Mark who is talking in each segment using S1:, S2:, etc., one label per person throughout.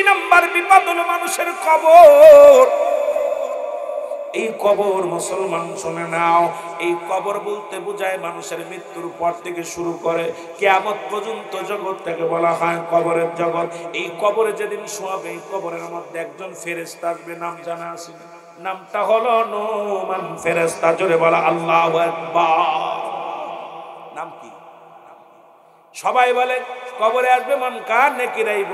S1: Number বিপদ হলো মানুষের কবর। এই কবর মুসলমান শুনে নাও, এই কবর বলতে বোঝায় মানুষের মৃত্যুর পর থেকে শুরু করে কিয়ামত পর্যন্ত জগৎটাকে বলা হয় কবরের জগৎ। এই কবরে যেদিন শোয়াবে, এই কবরের মধ্যে একজন ফেরেশতা আসবে, নাম জানা আছে? নামটা হলো নোমান ফেরেশতা। জোরে বলা আল্লাহু আকবার। নাম কি? সবাই বলে কবরে আসবে মান কার নেকিরাইব,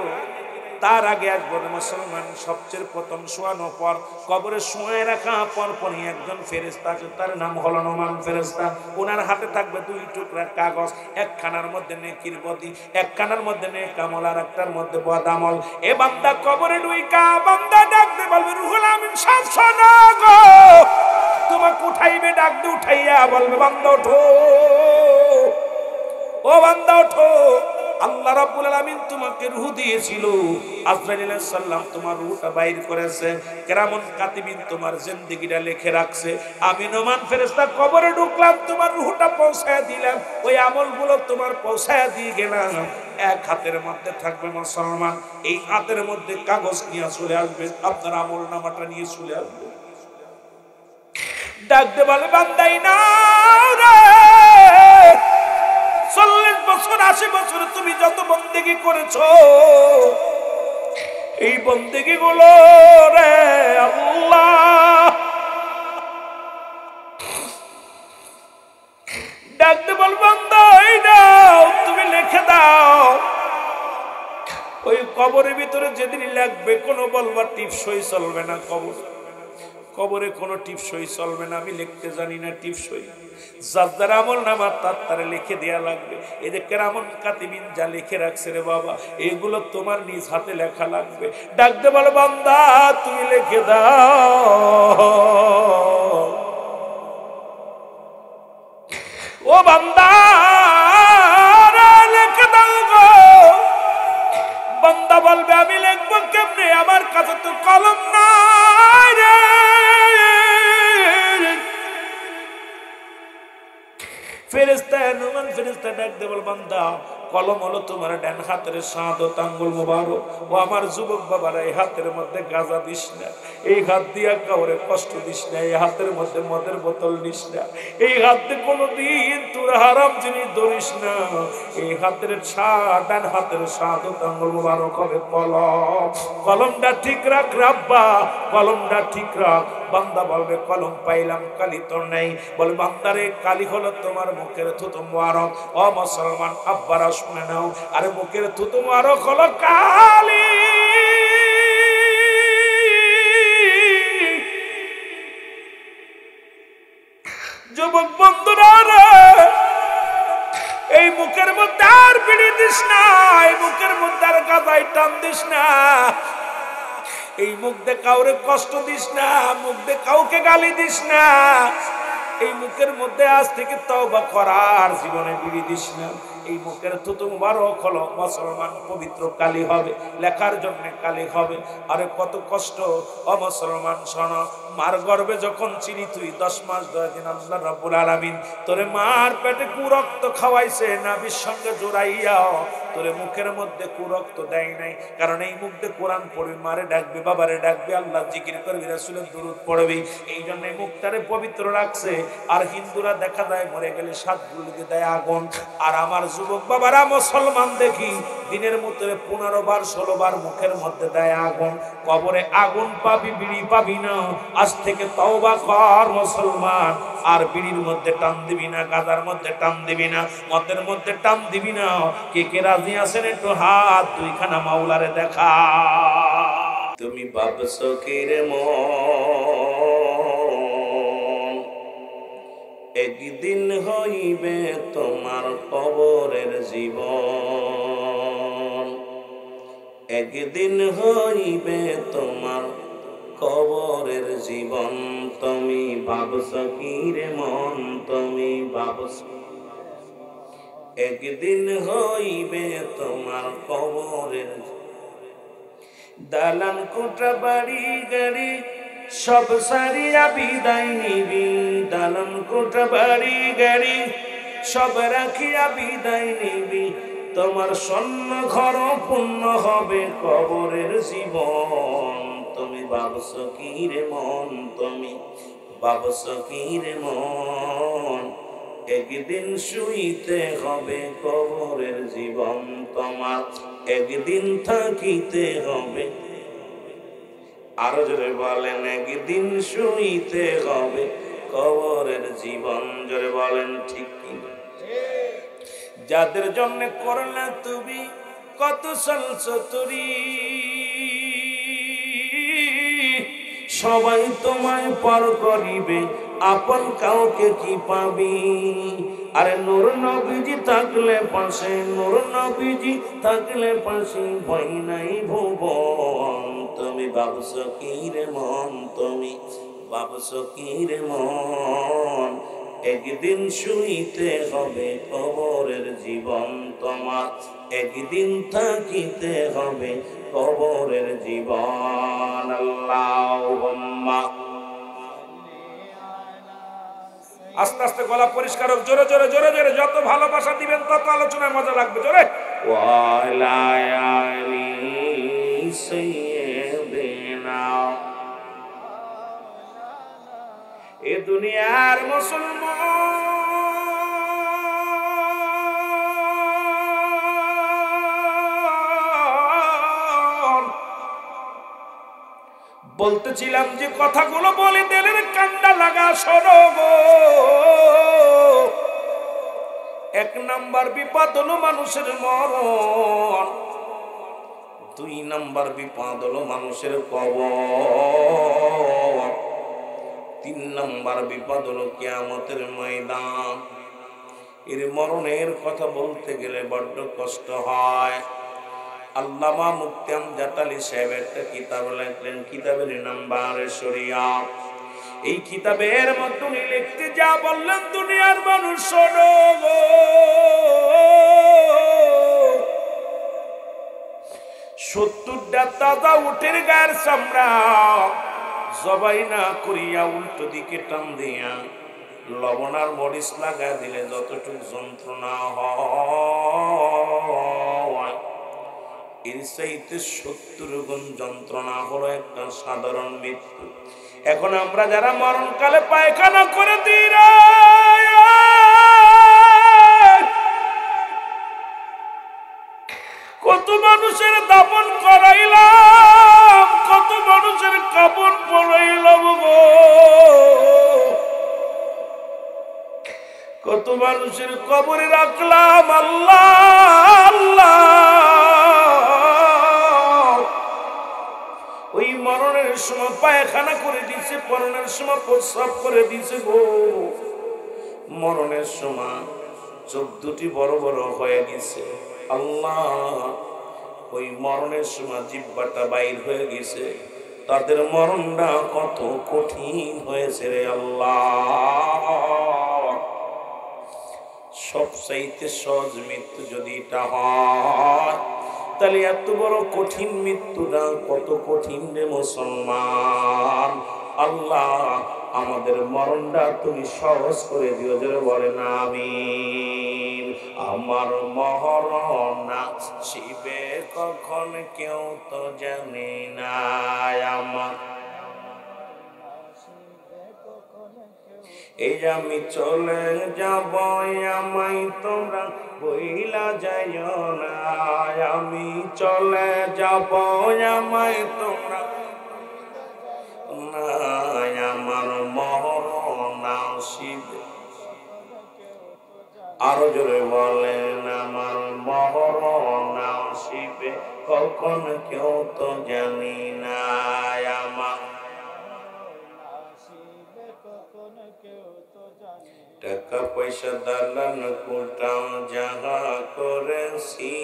S1: তার আগে আসবে মুসলমান। সবচেয়ে প্রথম শোয়ানোর পর কবরে শুয়ে রাখা পরপরই একজন ফেরেশতা আছে, তার নাম হলো নোমান ফেরেশতা। ওনার হাতে থাকবে দুই টুকরা কাগজ, একখানার মধ্যে নেকির বদি, একখানার মধ্যে নেক আমল, আর একটার মধ্যে বদ আমল। এ বান্দা কবরে ঢুইকা বান্দা ডাকতে বলবে রুহুল আমিন সব শোনো গো, তোমাকে উঠাইবে, ডাকতে উঠাইয়া বলবে বান্দা ওঠো, ও বান্দা ওঠো, আল্লাহ রাব্বুল আলামিন তোমাকে রূহ দিয়েছিল, আজরাইল আলাইহিস সালাম তোমার রূহটা বাইর করেছে, কিরামুন কাতিবিন তোমার জিন্দেগিটা লিখে রাখছে। আমি নোমান ফেরেশতা কবরে ঢুকলাম, তোমার রূহটা পৌঁছায় দিলাম, ওই আমলগুলো তোমার পৌঁছায় দিয়ে গেলাম। এক হাতের মধ্যে থাকবে মুসলমান, এই হাতের মধ্যে কাগজ নিয়ে চলে আসবে, আপনার আমল নামাটা নিয়ে চলে আসবে। ডাকতে বলে বান্দাই না রে, 40 বছর 80 বছর তুমি যত বন্দেগি করেছো, এই বন্দেগি গুলো রে আল্লাহ, ডাকতে বল বান্দা এই নাও, তুমি লিখে দাও। ওই কবরের ভিতরে যেদিন লাগবে, কোনো বলবার টিপসই চলবে না। কবরে কোনো টিপসই চলবে না। আমি লিখতে জানি না টিপসই, যার আমল নামা তার লিখে দেয়া লাগবে। এই যে কিরামুন কাতিবিন যা লিখে রাখছে রে বাবা, এগুলো তোমার নিজ হাতে লেখা লাগবে। ডাকতে বলো বান্দা তুমি লিখে দাও, ও বান্দা লিখে দাও গো। বান্দা বলবে আমি লিখবো কেমনে, আমার কাছে তো কলম নাই রে। ফেরেশতা নোমান ফেরেশতা ডাকতে বল বান্দা কলম হলো তোমার ডান হাতের শাহাদত আঙ্গুল মোবারক, ও আমার যুবক বাবারা এই হাতের মধ্যে গাঁজা দিস না, এই হাত দিয়া কাউরে কষ্ট দিস না, এই হাতের মধ্যে মদের বোতল নিস না, এই হাতে কোনোদিন তোর হারাম জিনিস ধরিস না। এই হাতের ডান হাতের শাহাদত আঙ্গুল মোবারক হবে কলম, কলমটা ঠিক রাখ রাব্বা, কলমটা ঠিক রাখ। বান্দা বলবে কলম পাইলাম, কালি তোর নেই। বলে বান্দারে কালি হলো তোমার মুখের থুতু মোবারক। ও মুসলমান আব্বারা শুনে নাও, আরে মুখের থুতু মোবারক হলো কালি। যুবক বন্ধুরা রে, এই মুখের মধ্যে আর বিড়ি দিস না, এই মুখের মধ্যে আর গাঁজাই টান দিস না, এই মুখ দিয়ে কাউরে কষ্ট দিস না, মুখ দিয়ে কাউকে গালি দিস না, এই মুখের মধ্যে আজ থেকে তওবা করার জীবনে বিড়ি দিস না। এই মুখের থুতু মুবারক হলো মুসলমান পবিত্র কালি হবে, লেখার জন্য কালি হবে। আরে কত কষ্ট ও মুসলমান শোনো, মার গর্ভে যখন চিনি তুই 10 মাস 10 দিন, আল্লাহ রাব্বুল আলামিন তোরে মার পেটে কুরক্ত খাওয়াইছে, নাভির সঙ্গে জোড়াইয়া তোরে মুখের মধ্যে কুরক্ত দেয় নাই। কারণ এই মুখ দিয়ে কোরআন পড়বি, মারে ডাকবি, বাবারে ডাকবি, আল্লাহ জিকির করবি, রাসূলের দুরূদ পড়বি, এই জন্য এই মুখটারে পবিত্র রাখছে। আর হিন্দুরা দেখা যায় মরে গেলে 7 গুলিতে দেয় আগুন, আর আমার যুবক বাবারা মুসলমান দেখি দিনের মধ্যে 15 বার 16 বার মুখের মধ্যে দেয় আগুন। কবরে আগুন পাবি, বিড়ি পাবি না। আজ থেকে তওবা কর মুসলমান, আর বিড়ির মধ্যে টান দিবি না, গাঁজার মধ্যে টান দিবি না, মদের মধ্যে টান দিবি না। কে কে রাজি আছেন একটু হাত দুইখানা মাওলারে দেখা। তুমি ভাবছো কি রে মন, একদিন হইবে তোমার কবরের জীবন, একদিন হইবে তোমার কবরের জীবন। তুমি ভাবছো কি রে মন, তুমি ভাবছো একদিন হইবে তোমার কবরের। দালান কোঠা বাড়ি গাড়ি সব সারিয়া বিদায় নিবি, দালান কোঠা বাড়ি গাড়ি সব রাখিয়া বিদায় নিবি। তোমার স্বর্ণ ঘর পূর্ণ হবে কবরের জীবন। তুমি ভাবছো কি রে মন, তুমি ভাবছো কি রে মন, একদিন শুইতে হবে কবরের জীবন তোমার, একদিন থাকিতে হবে। আরো জোরে বলেন, একদিন শুইতে হবে কবরের জীবন। জোরে বলেন ঠিক কিনা? যাদের জন্য করলা তুমি কত সলসতুরি, সবাই তোমায় পর করিবে, আপন কাউকে কি পাবি? আরে নূর নবীজি থাকলে পাশে, নূর নবীজি থাকলে পাশে, ভয় নাই ভুবন। তুমি ভাবছো কি রে মন, তুমি ভাবছো কি রে মন, একদিন শুইতে হবে কবরের জীবন তোমার, একদিন থাকিতে হবে কবরের জীবন। আল্লাহুম্মা। আস্তে আস্তে গলা পরিষ্কার হোক, জোরে জোরে জোরে জোরে, যত ভালোবাসা দিবেন তত আলোচনায় মজা লাগবে। জোরে ওয়ালা আলি সাইয়্যিদিনা। এ দুনিয়ার মুসলমান, বলতেছিলাম যে কথাগুলো বলে দিলের কান্ডা লাগা শোনো গো। এক নাম্বার বিপদ হলো মানুষের মরণ, দুই নাম্বার বিপদ হলো মানুষের কবর, তিন নাম্বার বিপদ হলো কিয়ামতের ময়দান। এর মরণের কথা বলতে গেলে বড্ড কষ্ট হয়। আল্লামা মুফতি আমজাদ আলী সাহেব একটা কিতাব লিখলেন, কিতাবের নাম বারে শরিয়াত। এই কিতাবের মধ্যে লিখতে যা বললেন, দুনিয়ার মানুষ শোনো গো, 70টা তাজা উটের গায়ের চামড়া জবাই না করিয়া উল্টো দিকে টান দিয়া লবণ আর মরিচ লাগা দিলে যতটুকু যন্ত্রণা হয়, এর চাইতে 70 গুণ যন্ত্রণা হলো একটা সাধারণ মৃত্যু। এখন আমরা যারা মরণকালে পায়খানা করে দিই, কত মানুষের দাফন করাইলাম, কত মানুষের কাফন পরাইলাম গো, কত মানুষের কবরে রাখলাম। আল্লাহ আল্লাহ, ওই মরণের সময় পায়খানা করে দিছে, মরণের সময় প্রস্রাব করে দিছে গো, মরণের সময় চোখ দুটি বড় বড় হয়ে গেছে। আল্লাহ, ওই মরণের সময় জিহ্বাটা বাইর হয়ে গেছে, তাদের মরণটা কত কঠিন হয়েছে রে আল্লাহ। সবচাইতে সহজ মৃত্যু যদি এটা হয়, তাহলে এত বড় কঠিন মৃত্যুটা কত কঠিন রে মুসলমান। আল্লাহ, আমাদের মরণটা তুমি সহজ করে দিও, জোরে বলেন আমিন। আমার মরণ আসিবে কখন কেউ তো জানে না, আমার এই আমি চলে যাব, আমায় তোমরা বইলা যাইও না, আমি চলে যাব, আমায় তোমরা না, আমার মরণ আসিবে। আরো জোরে বলেন, আমার মরণ আসিবে কখন কেউ তো জানি না, আমার টাকা পয়সা দালান কোটাও যাহা করেছি,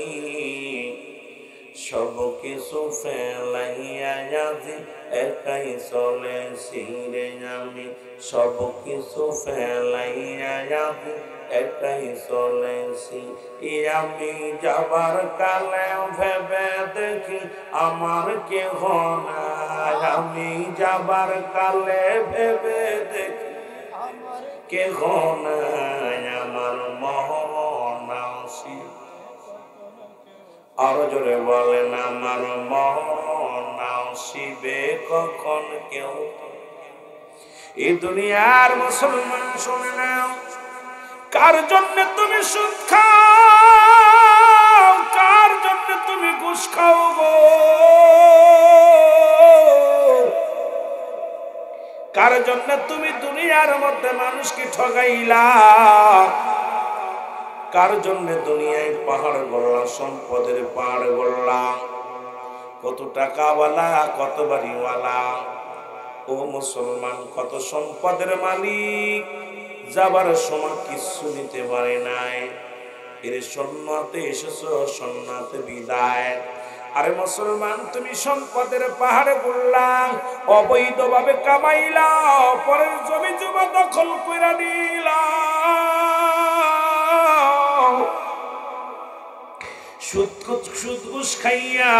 S1: সব কিছু ফেলাইয়া যাদি একাই চলেছি রে আমি, সব কিছু ফেলাইয়া যাদি একাই চলেছি। আমি যাবার কালে ভেবে দেখি আমার কেহ নাই, আমি যাবার কালে ভেবে দেখি কেহ নাই, আমার মরণ আসিবে আর জোরে বলেন আমার মন আসিবে কখন কেউ। এই দুনিয়ার মুসলমান শুনে নাও, কার জন্য তুমি সুদ খাও, কার জন্য তুমি ঘুষ খাও গো, কার জন্য তুমি দুনিয়ার মধ্যে মানুষকে ঠগাইলা, কার জন্য দুনিয়ায় পাহাড় গড়লা, সম্পদের পাহাড় গড়লা, কত টাকাওয়ালা কত বাড়িওয়ালা। ও মুসলমান, কত সম্পদের মালিক, যাবার সময় কিছু নিতে পারে নাই। এর সন্ন্যাতে এসেছ, সন্ন্যাতে বিদায়। আরে মুসলমান, তুমি সম্পদের পাহাড়ে ঘুরলা, অবৈধভাবে কামাইলা, পরের জমি জমা দখল করে নিলা, সুদ ঘুষ খাইয়া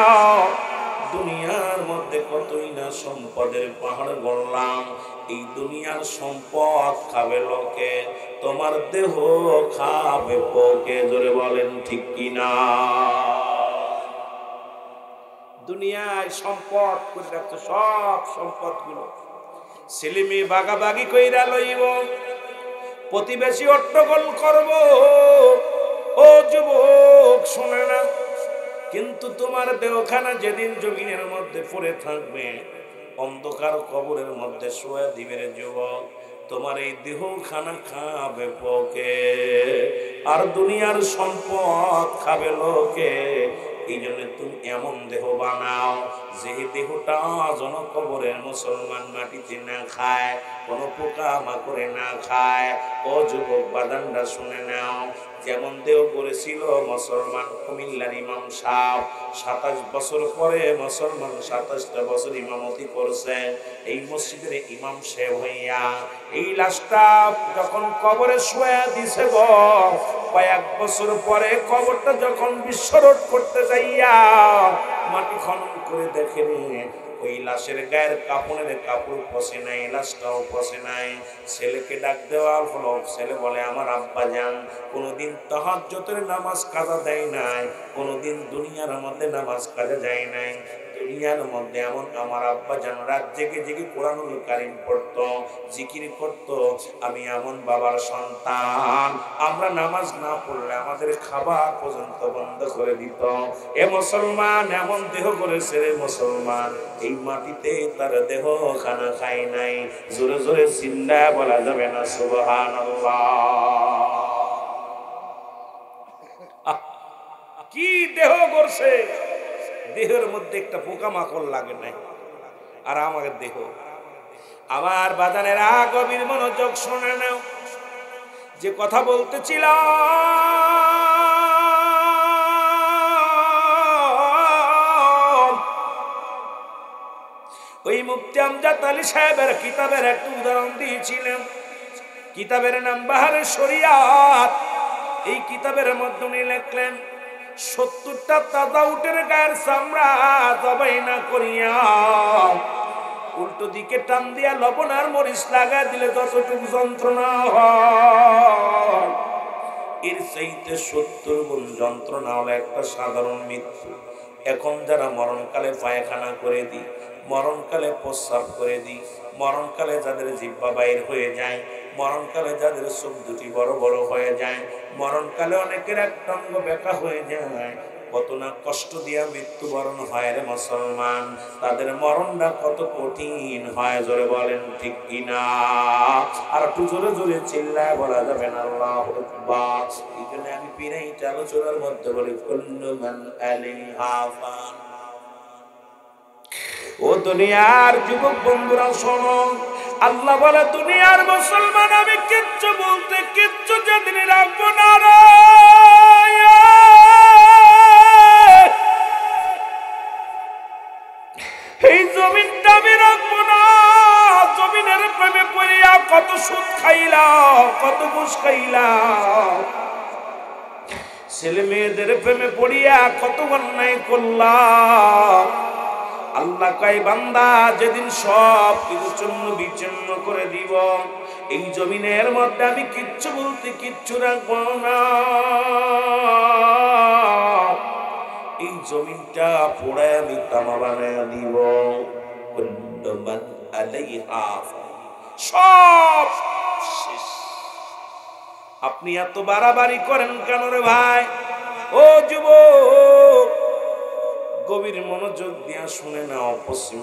S1: দুনিয়ার মধ্যে কতই না সম্পদের পাহাড় গড়লাম। এই দুনিয়ার সম্পদ খাবে লোকে, তোমার দেহ খাবে পোকে। জোরে বলেন ঠিক কিনা? দুনিয়ায় সম্পদ করে রাখতো, সব সম্পদ গুলো ছেলে মেয়ে বাগাবাগি কইরা লইব, প্রতিবেশী অট্টগোল করব। ও যুবক শুনে না, কিন্তু তোমার দেহখানা যেদিন জমিনের মধ্যে পড়ে থাকবে, অন্ধকার কবরের মধ্যে শোয়া দিবে রে যুবক, তোমার এই দেহখানা খাবে পোকে, আর দুনিয়ার সম্পদ খাবে লোকে। এই জন্য তুমি এমন দেহ বানাও, যে দেহটা যেন কবরের মুসলমান মাটিতে না খায়, কোনো পোকা মাকড়ে না খায়। ও যুবক বাদানরা শুনে নাও, যেমন দেহ করেছিল মুসলমান কুমিল্লার ইমাম সাহেব, 27 বছর পরে মুসলমান 27টা বছর ইমামতি করছে এই মসজিদের ইমাম সাহেব হইয়া। এই লাশটা যখন কবরে শোয়া দিছে গো, কয়েক বছর পরে কবরটা যখন বিস্ফোরণ করতে যাইয়া মাটি খনন করে দেখেনি, ওই লাশের গায়ের কাপড়ের কাপড় পচে নাই, লাশটাও পচে নাই। ছেলেকে ডাক দেওয়া হলো, ছেলে বলে আমার আব্বা যান কোনোদিন তাহাজ্জুদের নামাজ কাজা দেয় নাই, কোনোদিন দুনিয়ার মধ্যে নামাজ কাজা যায় নাই। দুনিয়ার মধ্যে এমন আমার আব্বা যেন রাত জেগে জেগে কোরআনুল কারীম পড়তো, জিকির করতো। আমি এমন বাবার সন্তান, আমরা নামাজ না পড়লে আমাদের খাবার পর্যন্ত বন্ধ করে দিত। এ মুসলমান এমন দেহ করেছে রে মুসলমান, এই মাটিতে তার দেহ খানা খায় নাই। জোরে জোরে চিল্লা বলা যাবে না সুবহানাল্লাহ। কি দেহ করছে, দেহের মধ্যে একটা পোকামাকড় লাগে নাই। আর আমাদের দেহ, আমার বাজানেরা গভীর মনোযোগ শুনে নাও, যে কথা বলতেছিলাম, ওই মুফতি আমজাদ আলী সাহেবের কিতাবের একটা উদাহরণ দিয়েছিলেন। কিতাবের নাম বাহারে শরিয়াত। এই কিতাবের মধ্যে উনি লিখলেন 70টা তাজা উটের গায়ের চামড়া জবাই না করিয়া উল্টো দিকে টান দিয়া লবণ আর মরিচ লাগাই দিলে যতটুকু যন্ত্রণা হয়, এর চাইতে 70 গুণ যন্ত্রণা হলো একটা সাধারণ মৃত্যু। এখন যারা মরণকালে পায়খানা করে দিই, মরণকালে প্রস্রাব করে দিই, মরণকালে যাদের জিহ্বা বাইর হয়ে যায়, মরণকালে যাদের চোখ দুটি বড় বড় হয়ে যায়, মরণকালে অনেকের একটা অঙ্গ বেঁকা হয়ে যায়, কত না কষ্ট দিয়া মৃত্যুবরণ হয় রে মুসলমান। তাদের মরণটা কত কঠিন হয়, জোরে বলেন ঠিক কিনা? আর একটু জোরে জোরে চিল্লায় বলা যাবে না আল্লাহু আকবার। এই জন্য আমি পিরাইটা আলোচনার মধ্যে বলি কুল্লু মান আলাইহা ফান। ও দুনিয়ার যুবক বন্ধুরা শোনো, আল্লাহ বলে দুনিয়ার মুসলমান আমি কিচ্ছু বলতে কিচ্ছু যেদিন রাখবো না রে, এই জমিনটা আমি রাখবো না। জমিনের প্রেমে পড়িয়া কত সুদ খাইলাম, কত ঘুষ খাইলাম, ছেলে মেয়েদের প্রেমে পড়িয়া কত অন্যায় করলাম। আল্লাহ কয় বান্দা যেদিন সব কিছু চূর্ণ বিচ্ছিন্ন করে দিব, এই জমিনের মধ্যে আমি কিচ্ছু বলতে কিচ্ছু রাখবো না। এই জমিনটা পোড়ায় আমি তামা বানায় দিব। কুল্লু মান আলাইহা সব শেষ। আপনি এত বাড়াবাড়ি করেন কেন রে ভাই? ও যুবক, গভীর মনোযোগ দিয়া শুনে নাও। পশ্চিম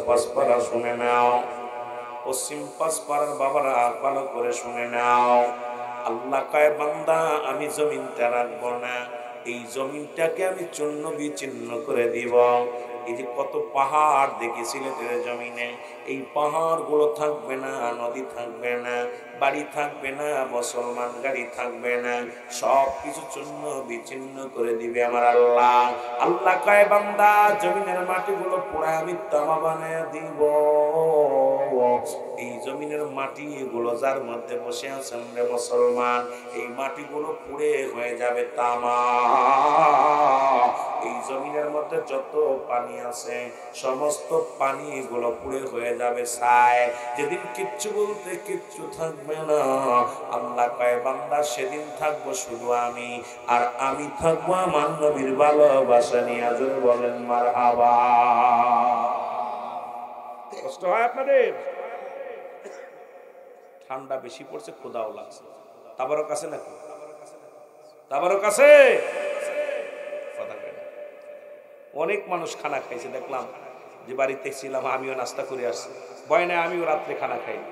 S1: পাঁচপাড়া শুনে নাও। পশ্চিম পাঁচপাড়ার বাবারা ভালো করে শুনে নাও। আল্লাহ কয় বান্দা আমি জমিনটা রাখবো না, এই জমিনটাকে আমি চূর্ণ বিচ্ছিন্ন করে দিব। এই যে কত পাহাড় দেখি সিলেটের জমিনে, এই পাহাড় গুলো থাকবে না, নদী থাকবে না, বাড়ি থাকবে না, মুসলমান গাড়ি থাকবে না, সব কিছু চূর্ণ বিচ্ছিন্ন করে দিবে আমার আল্লাহ। আল্লাহ কয় বান্দা জমিনের মাটিগুলো পোড়ায় আমি তামা বানায় দিব। এই জমিনের মাটি এগুলো যার মধ্যে বসে আছেন রে মুসলমান, এই মাটিগুলো পুড়ে হয়ে যাবে তামা। এই জমিনের মধ্যে যত পানি আছে সমস্ত পানি এগুলো পুড়ে হয়ে যাবে ছাই। যেদিন কিচ্ছু বলতে কিচ্ছু থাকবে না, আল্লাহ কয় বান্দা সেদিন থাকবো শুধু আমি, আর আমি থাকবো আমার নবীর ভালোবাসা নিয়ে। জোরে বলেন মারহাবা। কষ্ট হয় আপনাদের? ঠান্ডা বেশি পড়ছে, ক্ষুধাও লাগছে। তাবারক আছে নাকি? তাবারক আছে? অনেক মানুষ খানা খাইছে, দেখলাম যে বাড়িতে ছিলাম, আমিও নাস্তা করে আসছি। ভয় নাই, আমিও রাত্রে খানা খাইনি।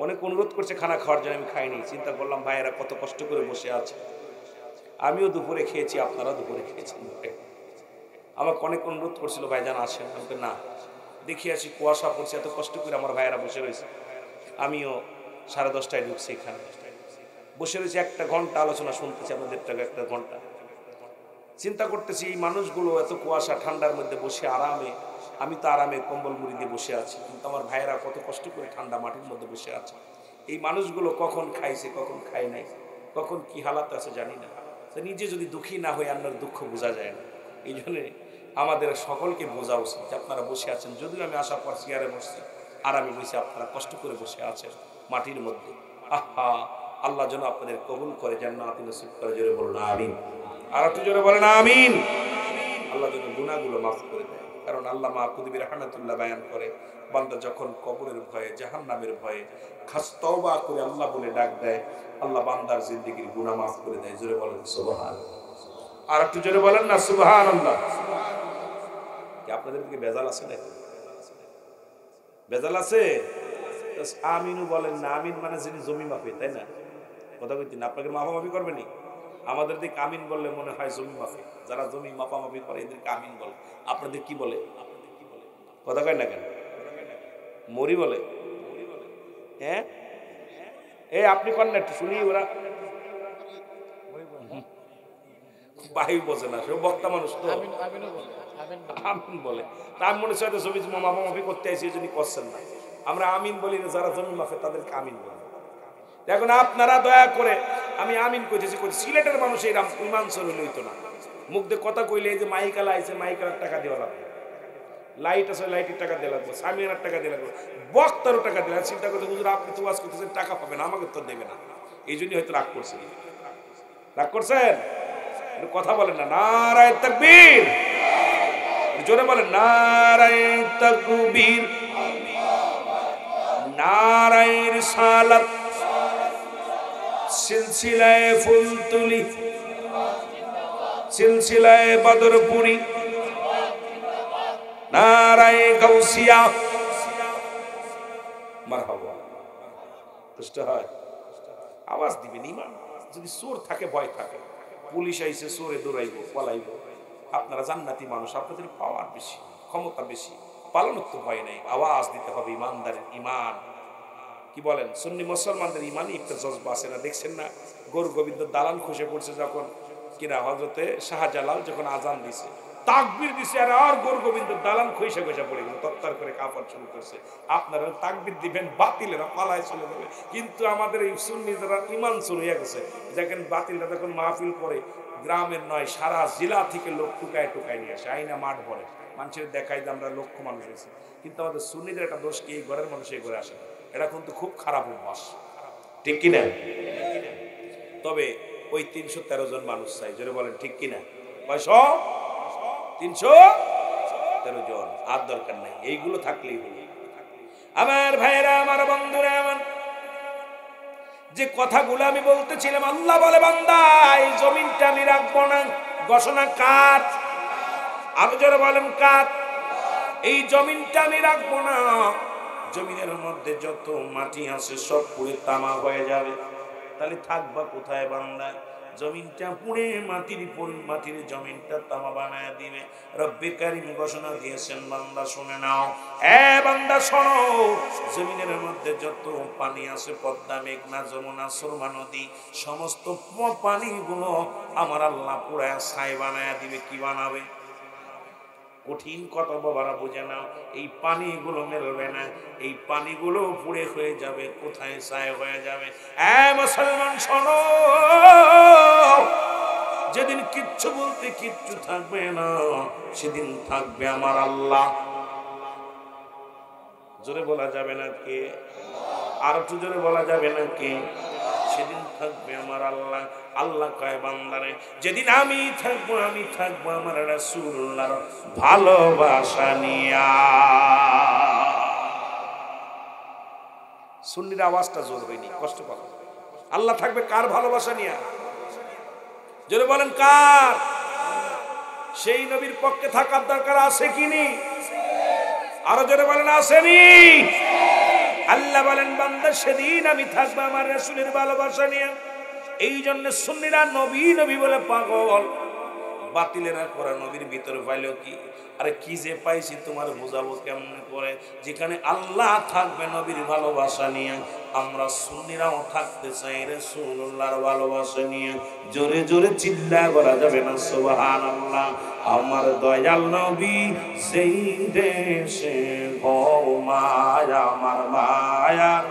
S1: অনেক অনুরোধ করছে খানা খাওয়ার জন্য, আমি খাইনি। চিন্তা করলাম ভাইয়েরা কত কষ্ট করে বসে আছে, আমিও দুপুরে খেয়েছি, আপনারা দুপুরে খেয়েছেন। আমাকে অনেক অনুরোধ করছিল ভাইজান আসেন, আমাকে না দেখি আসি, কুয়াশা পড়ছে, এত কষ্ট করে আমার ভাইয়েরা বসে রয়েছে। আমিও 10:30টায় ঢুকছি, এখানে বসে রয়েছে, 1 ঘন্টা আলোচনা শুনতেছি আপনাদের। একটা ঘন্টা চিন্তা করতেছি এই মানুষগুলো এত কুয়াশা ঠান্ডার মধ্যে বসে আরামে, আমি তো আরামে কম্বল মুড়ি দিয়ে বসে আছি, কিন্তু আমার ভাইয়েরা কত কষ্ট করে ঠান্ডা মাটির মধ্যে বসে আছে। এই মানুষগুলো কখন খাইছে, কখন খায় নাই, কখন কি হালাত আছে জানি না। নিজে যদি দুঃখী না হয়ে আপনার দুঃখ বোঝা যায় না। এই জন্য আমাদের সকলকে বোঝা উচিত যে আপনারা বসে আছেন, যদিও আমি আসার পর চেয়ারে বসছি, আরামে বসে আপনারা কষ্ট করে বসে আছেন মাটির মধ্যে। আহা, আল্লাহ যেন আপনাদের কবুল করে, জান্নাত নসিব করে। জোরে বলুন আমিন। আর একটু জোরে বলেন আমিন। আল্লাহ যেন গুনাহগুলো মাফ করে দেয়, কারণ আল্লাহ মাহফুদ রাহমাতুল্লাহ বয়ান করে, বান্দা যখন কবরের ভয়ে, জাহান্নামের ভয়ে খাস তওবা করে আল্লাহ বলে ডাক দেয়, আল্লাহ বান্দার জিন্দেগির গুনাহ মাফ করে দেয়। জোরে বলেন সুবহানাল্লাহ। আর একটু জোরে বলেন না সুবহানাল্লাহ। কি আপনাদের দিকে বেজাল আছে নাকি? বেজাল আছে? আমিনও বলেন না। আমিন মানে যিনি জমি মাপে, তাই না? কথা কইতেন আপনাকে মাপামাপি করবেনি। আমাদের দিকে আমিন বললে মনে হয় জমি মাপে, যারা জমি মাপামাপি করে এদেরকে আমিন বলে। আপনাদের কি বলে? কথা কয় না কেন? মরি বলে? হ্যাঁ, এই আপনি কন না একটু শুনি। ওরা ভাই বোঝে না, সে বক্তা মানুষ তো আমিন বলে। তা আমি মনে হচ্ছে জমি মাপামাপি করতে আসি, এই জন্য করছেন না। আমরা আমিন বলি না, যারা জমি মাপে তাদেরকে আমিন বলে। এখন আপনারা দয়া করে, আমি আমিন কইতেছি, সিলেটের মানুষ এই ইমান চলে লইতো না। মুখ দিয়ে কথা কইলে এই যে মাইকালা আইছে, মাইকালার টাকা দেওয়া লাগবে, লাইট আছে লাইটের টাকা দেওয়া লাগবে, সামিয়ানার টাকা দেওয়া লাগবে, বক্তারও টাকা দেওয়া। চিন্তা করতে হুজুর আপনি তো ওয়াজ করতেছেন, টাকা পাবেন, আমাকে তো দেবে না। এই জন্যই হয়তো রাগ করছেন। রাগ করছেন? কথা বলেন না। নারায়ে তাকবীর। জোরে বলেন নারায়ে তাকবীর, নারায়ে রিসালাত, সিলসিলায়ে ফুলতুলি, সিলসিলায়ে বদরপুরি, নারায়ে গাউসিয়া। মারহাবা। কষ্ট হয়? আওয়াজ দিবেন। ইমান যদি চোর থাকে, ভয় থাকে, পুলিশ আইছে চোরে দৌড়াইব, পালাইব। আপনারা জান্নাতি মানুষ, আপনাদের পাওয়ার বেশি, ক্ষমতা বেশি, পালানোর তো ভয় নাই। আওয়াজ দিতে হবে ইমানদারের ইমান। কি বলেন? সুন্নি মুসলমানদের ইমানই একটা জজবা আছে না? দেখছেন না, গৌর গোবিন্দ দালান খসে পড়ছে যখন, কিনা হযরতে শাহজালাল যখন আজান দিছে, তাকবীর দিছে, আর গৌর গোবিন্দ দালান খসে পড়ে গেল, তত্তর করে কাঁপা শুরু করছে। আপনারা তাকবীর দিবেন, বাতিলেরা পালায় চলে যাবে। কিন্তু আমাদের এই সুন্নি যারা ইমান চুর হয়ে গেছে, দেখেন বাতিলরা যখন মাহফিল করে, গ্রামের নয় সারা জেলা থেকে লোক টুকায় টুকায় নিয়ে আসে, আইনা মাঠ ভরে, মানুষের দেখাই যে আমরা লক্ষ মানুষ হয়েছি। কিন্তু আমাদের সুন্নিদের একটা দোষ কি, এই ঘরের মানুষ এই ঘরে আসে, এটা কিন্তু খুব খারাপ অভ্যাস, ঠিক কিনা? তবে ওই 313 জন মানুষ চাই। জোরে বলেন ঠিক কিনা? কয়শো? 313 জন। আর দরকার নাই, এইগুলো থাকলেই হলো। আমার ভাইরা, আমার বন্ধুরা, আমার যে কথাগুলো আমি বলতেছিলাম, আল্লাহ বলে বান্দা এই জমিনটা আমি রাখবো না। ঘোষণা কার? আরো জোরে বলেন কার? এই জমিনটা আমি রাখবো না। জমিনের মধ্যে যত মাটি আছে সব পুড়ে তামা হয়ে যাবে। তাহলে থাকবা কোথায় বান্দা? জমিনটা পুড়ে মাটির জমিনটা তামা বানায় দিবে। রব্বে কারীম ঘোষণা দিয়েছেন, বান্দা শুনে নাও, বান্দা শোনো, জমিনের মধ্যে যত পানি আছে, পদ্মা, মেঘনা, যমুনা, সুরমা নদী, সমস্ত পানিগুলো আমার আল্লাহ পুরায় ছাই বানায় দিবে। কি বানাবে? কঠিন কথা বাবারা বুঝে নাও। এই পানিগুলো মেলবে না, এই পানিগুলো পুড়ে হয়ে যাবে, কোথায় ছাই হয়ে যাবে। মুসলমান শোনো, যেদিন কিচ্ছু বলতে কিচ্ছু থাকবে না, সেদিন থাকবে আমার আল্লাহ। জোরে বলা যাবে না কে? আর একটু জোরে বলা যাবে না কে? সেদিন থাকবে আমার আল্লাহ। আল্লাহ কয় বান্দারে, যেদিন আমি থাকবো আমার রাসূলুল্লাহর ভালোবাসা নিয়া। সুন্নির আওয়াজটা জোর হয়নি, কষ্ট পাবে। আল্লাহ থাকবে কার ভালোবাসা নিয়া? জোরে বলেন কার? সেই নবীর পক্ষে থাকার দরকার আছে কি নি? আরো জোরে বলেন আসেনি? আল্লাহ বলেন বান্দা সেদিন আমি থাকবো আমার রাসূলের ভালোবাসা নিয়ে। এই জন্য সুন্নিরা নবী নবী বলে পাগল। বাতিলেরা করা নবীর ভিতরে পাইল কি? আরে কি যে পাইছি তোমার বোঝাবো কেমন করে? যেখানে আল্লাহ থাকবে নবীর ভালোবাসা নিয়ে, আমরা সুন্নিরাও থাকতে চাই রাসূলুল্লাহর ভালোবাসা নিয়ে। জোরে জোরে চিল্লা বলা যাবে না সুবহানাল্লাহ। আমার দয়াল নবী সেই দেশে ঘুমায়, আমার মায়ার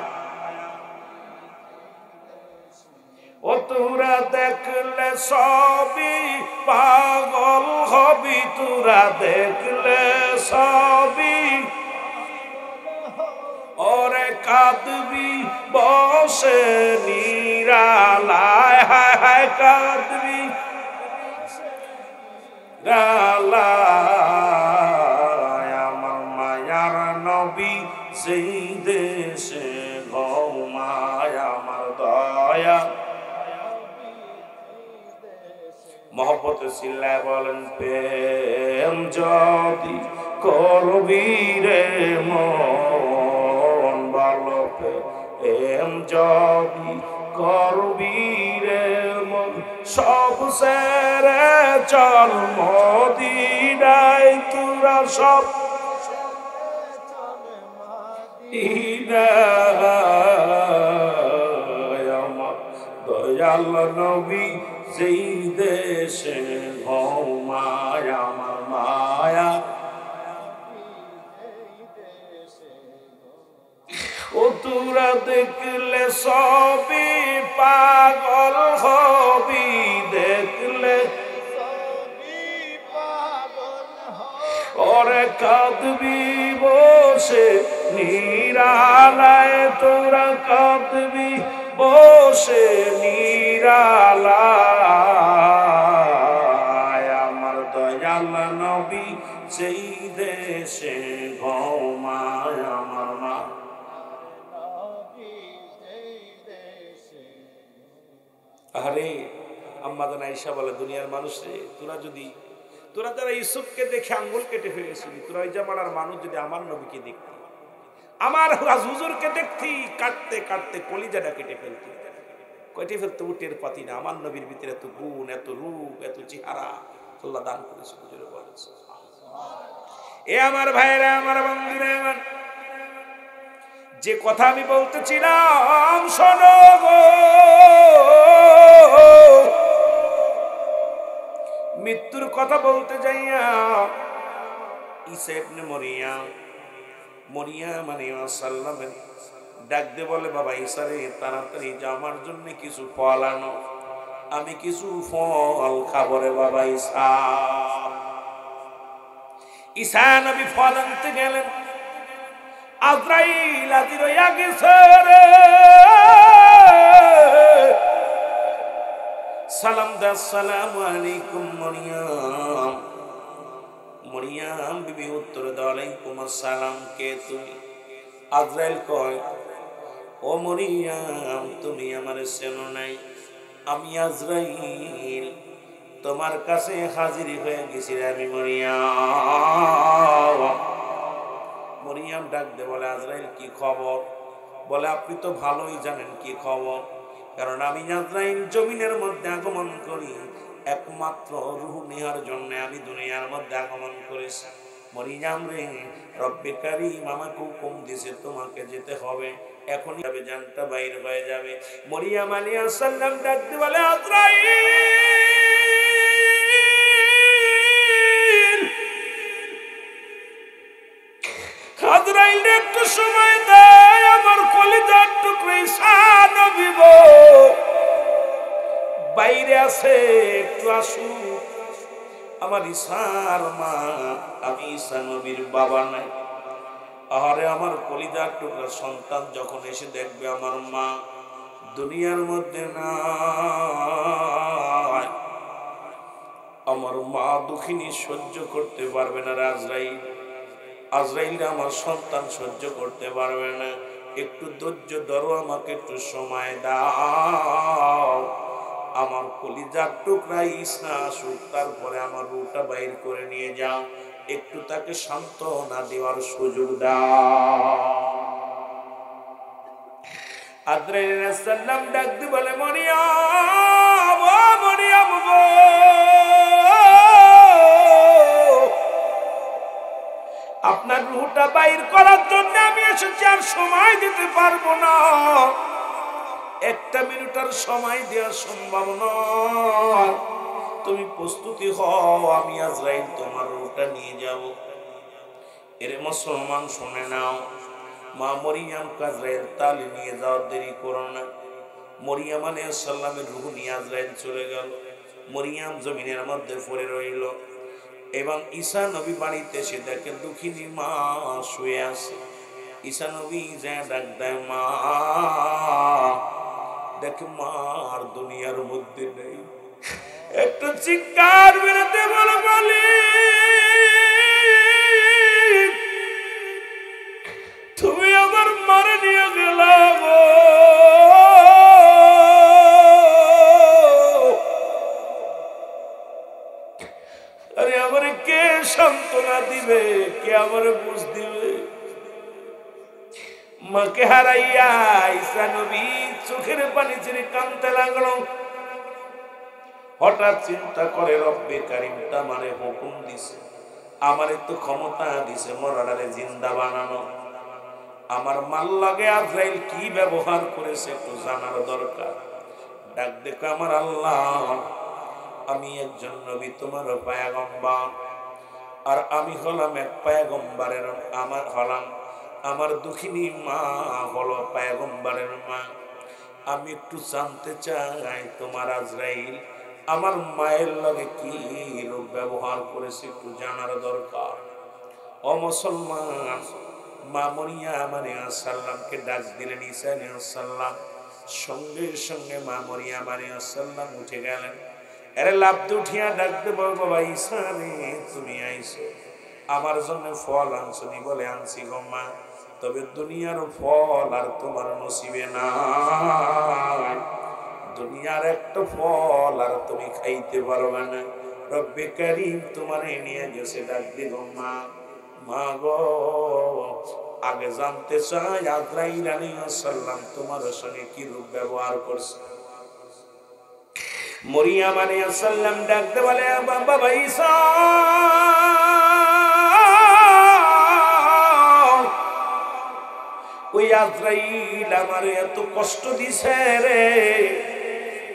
S1: ও তোরা দেখলে সবই পাগল হবি, তোরা দেখলে সবই ওরে কাঁদবি বসে নিরালায়, হায় হায় কাঁদবি রালায়। আমার মায়ার নবী সেই দেশে ঘুমায়, আমার দয়া মহব্বতে চিল্লায় বলেন, প্রেম যদি করবি রে মন ভালো, প্রেম যদি করবি রে মন, সব সেরে চল মদিনায়, তোরা সব আমার দয়াল নবী যেই দেশে ঘুমায়, আমার মায়া ও তোরা দেখলে সবই পাগল হবি, দেখলে ওরে কাঁদবি বসে নিরালায়, তোরা কাঁদবি বসে নিরালায়। আমার দয়াল নবী সেই দেশে ঘুমায়, আমার মা আরে আম্মা জান আয়েশা বলে, দুনিয়ার মানুষ রে, তোরা যারা ইউসুফকে দেখে আঙ্গুল কেটে ফেলেছিলি, তোরা ওই জামানার মানুষ যদি আমার নবীকে দেখতি, আমার হুজুরকে দেখতি, কাটতে কাটতে কলিজাটা কেটে ফেলতো। টের পাতি না। আমার নবীর ভিতরে এত গুণ, এত রূপ, এত চেহারা আল্লাহ দান করেছে। এ আমার ভাইরা, আমার বন্ধুরা, আমার যে কথা আমি বলতেছিলাম শোনো গো, মৃত্যুর কথা বলতে যাইয়া ঈসা ইবনে মরিয়াম আলাইহিস সালামের ডাক দিয়ে বলে, বাবা ঈসা রে, তাড়াতাড়ি যা, আমার জন্য কিছু ফল আনো, আমি কিছু ফল খাবো রে বাবা ঈসা। ঈসা নবী ফল আনতে গেলেন, আজরাইল হাজির হইয়া গেছে রে। সালাম দা, আসসালামু আলাইকুম মরিয়ম। মরিয়ম বিবি উত্তর দাও, আলাইকুম আসসালাম। কে তুমি? আজরাইল কয়, ও মরিয়ম, তুমি আমারে চেনো নাই? আমি আজরাইল, তোমার কাছে হাজির হয়ে গেছি আমি মরিয়ম। মরিয়ম ডাক দে বলে, আজরাইল কি খবর? বলে, আপনি তো ভালোই জানেন কি খবর, কারণ আমি আজরাইল জমিনের মধ্যে আগমন করি একমাত্র রূহ নেওয়ার জন্য। আমি দুনিয়ার মধ্যে আগমন করেছি। মরিয়ম রে, রব্বে কারীম আমাকে হুকুম দিয়েছে তোমাকে যেতে হবে, এখনই যাবে, জানটা বাইর হয়ে যাবে। মরিয়ম আলাইহিস সালাম ডাক দিয়ে বলে, আজরাইল, আজরাইল একটু সময় দেয়, আমার কলিজার টুকরো ঈসা নবী গো বাইরে আছে, একটু আসুক। আমার ঈসার মা, আমি ঈসা নবীর বাবা নাই। আরে আমার কলিজার টুকরা সন্তান যখন এসে দেখবে আমার মা দুনিয়ার মধ্যে নাই, আমার মা দুঃখিনী সহ্য করতে পারবে না। আজরাইল, আজরাইল আমার সন্তান সহ্য করতে পারবে না, একটু ধৈর্য ধরো, আমাকে একটু সময় দাও। আমার কলিজার টুকরা ঈসা আসুক, তারপরে আমার রূহটা বাইর করে নিয়ে যাও, একটু তাকে সান্ত্বনা দেওয়ার সুযোগ দাও। আজরাইল আলাইহিস সালাম ডাক দিয়ে বলে, মরিয়ম, ও মরিয়ম গো, আপনার রূহটা বাইর করার জন্য আমি এসেছি, আর সময় দিতে পারবো না, একটা মিনিটের সময় দেওয়া সম্ভব নয়। তুমি প্রস্তুতি হও, আমি আজরাইল তোমার রূহটা নিয়ে যাব। এর মুসলমান শুনে নাও, মা মরিয়ম আজরাইল তালে নিয়ে যাওয়ার দেরি করো না। মরিয়ম আলাইহিস সালামের রূহ নিয়ে আজরাইল চলে গেল। মরিয়ম জমিনের মধ্যে পড়ে রইল, এবং ঈসা নবী বাড়িতে এসে দেখে দুঃখিনী মা শুয়ে আছে। ঈসা নবী যা ডাক দেয়, মা, দেখে মা আর দুনিয়ার মধ্যে নেই। একটা চিৎকার বেরোতে বলো, বলি, তুমি আমার মারে নিয়ে গেলা গো, আরে আমারে কে সান্ত্বনা দিবে, কে আমারে বুঝ দিবে? মাকে হারাইয়া ঈসা নবী চোখের পানি ছেড়ে কাঁদতে লাগলো। হঠাৎ চিন্তা করে, রব্বে কারীম তা আমারে হুকুম দিছে, আমারে তো ক্ষমতা দিছে মরারে জিন্দা বানানো, আমার মাল লাগে আজরাইল কি ব্যবহার করেছে একটু জানার দরকার। ডাক দেখো, আমার আল্লাহ, আমি একজন নবী, তোমার পয়গম্বর, আর আমি হলাম এক পয়গম্বরের, আমার দুঃখিনী মা হলো পয়গম্বরের মা। আমি একটু জানতে চাই, তোমার আজরাইল আমার মায়ের লগে কি রূপ ব্যবহার করেছে, একটু জানার দরকার। ও মুসলমান, মা মরিয়ম আলাইহিস সালামকে ডাক দিলেন ঈসা আলাইহিস সালাম। সঙ্গে সঙ্গে মা মরিয়ম আলাইহিস সালাম উঠে গেলেন। এরে লাফ দিয়ে উঠিয়া ডাক দে, বাবা ঈসা রে, তুমি আইছো, আমার জন্য ফল আনছো নি? বলে, আনছি গো মা, তবে দুনিয়ার ফল আর তোমার নসিবে না, দুনিয়ার একটা ফল আর তুমি খাইতে পারবে না। রব্বে কারীম তোমারে নিয়ে গেছে। ডাক দিল, মা, মা গো, আগে জানতে চাই আজরাইল আলাইহিস সালাম তোমার সঙ্গে কি রূপ ব্যবহার করছে। মরিয়ম আলাইহিস সালাম ডাকতে বলে, বাবা ঈসা, ওই আজরাইল আমার এত কষ্ট দিছে রে,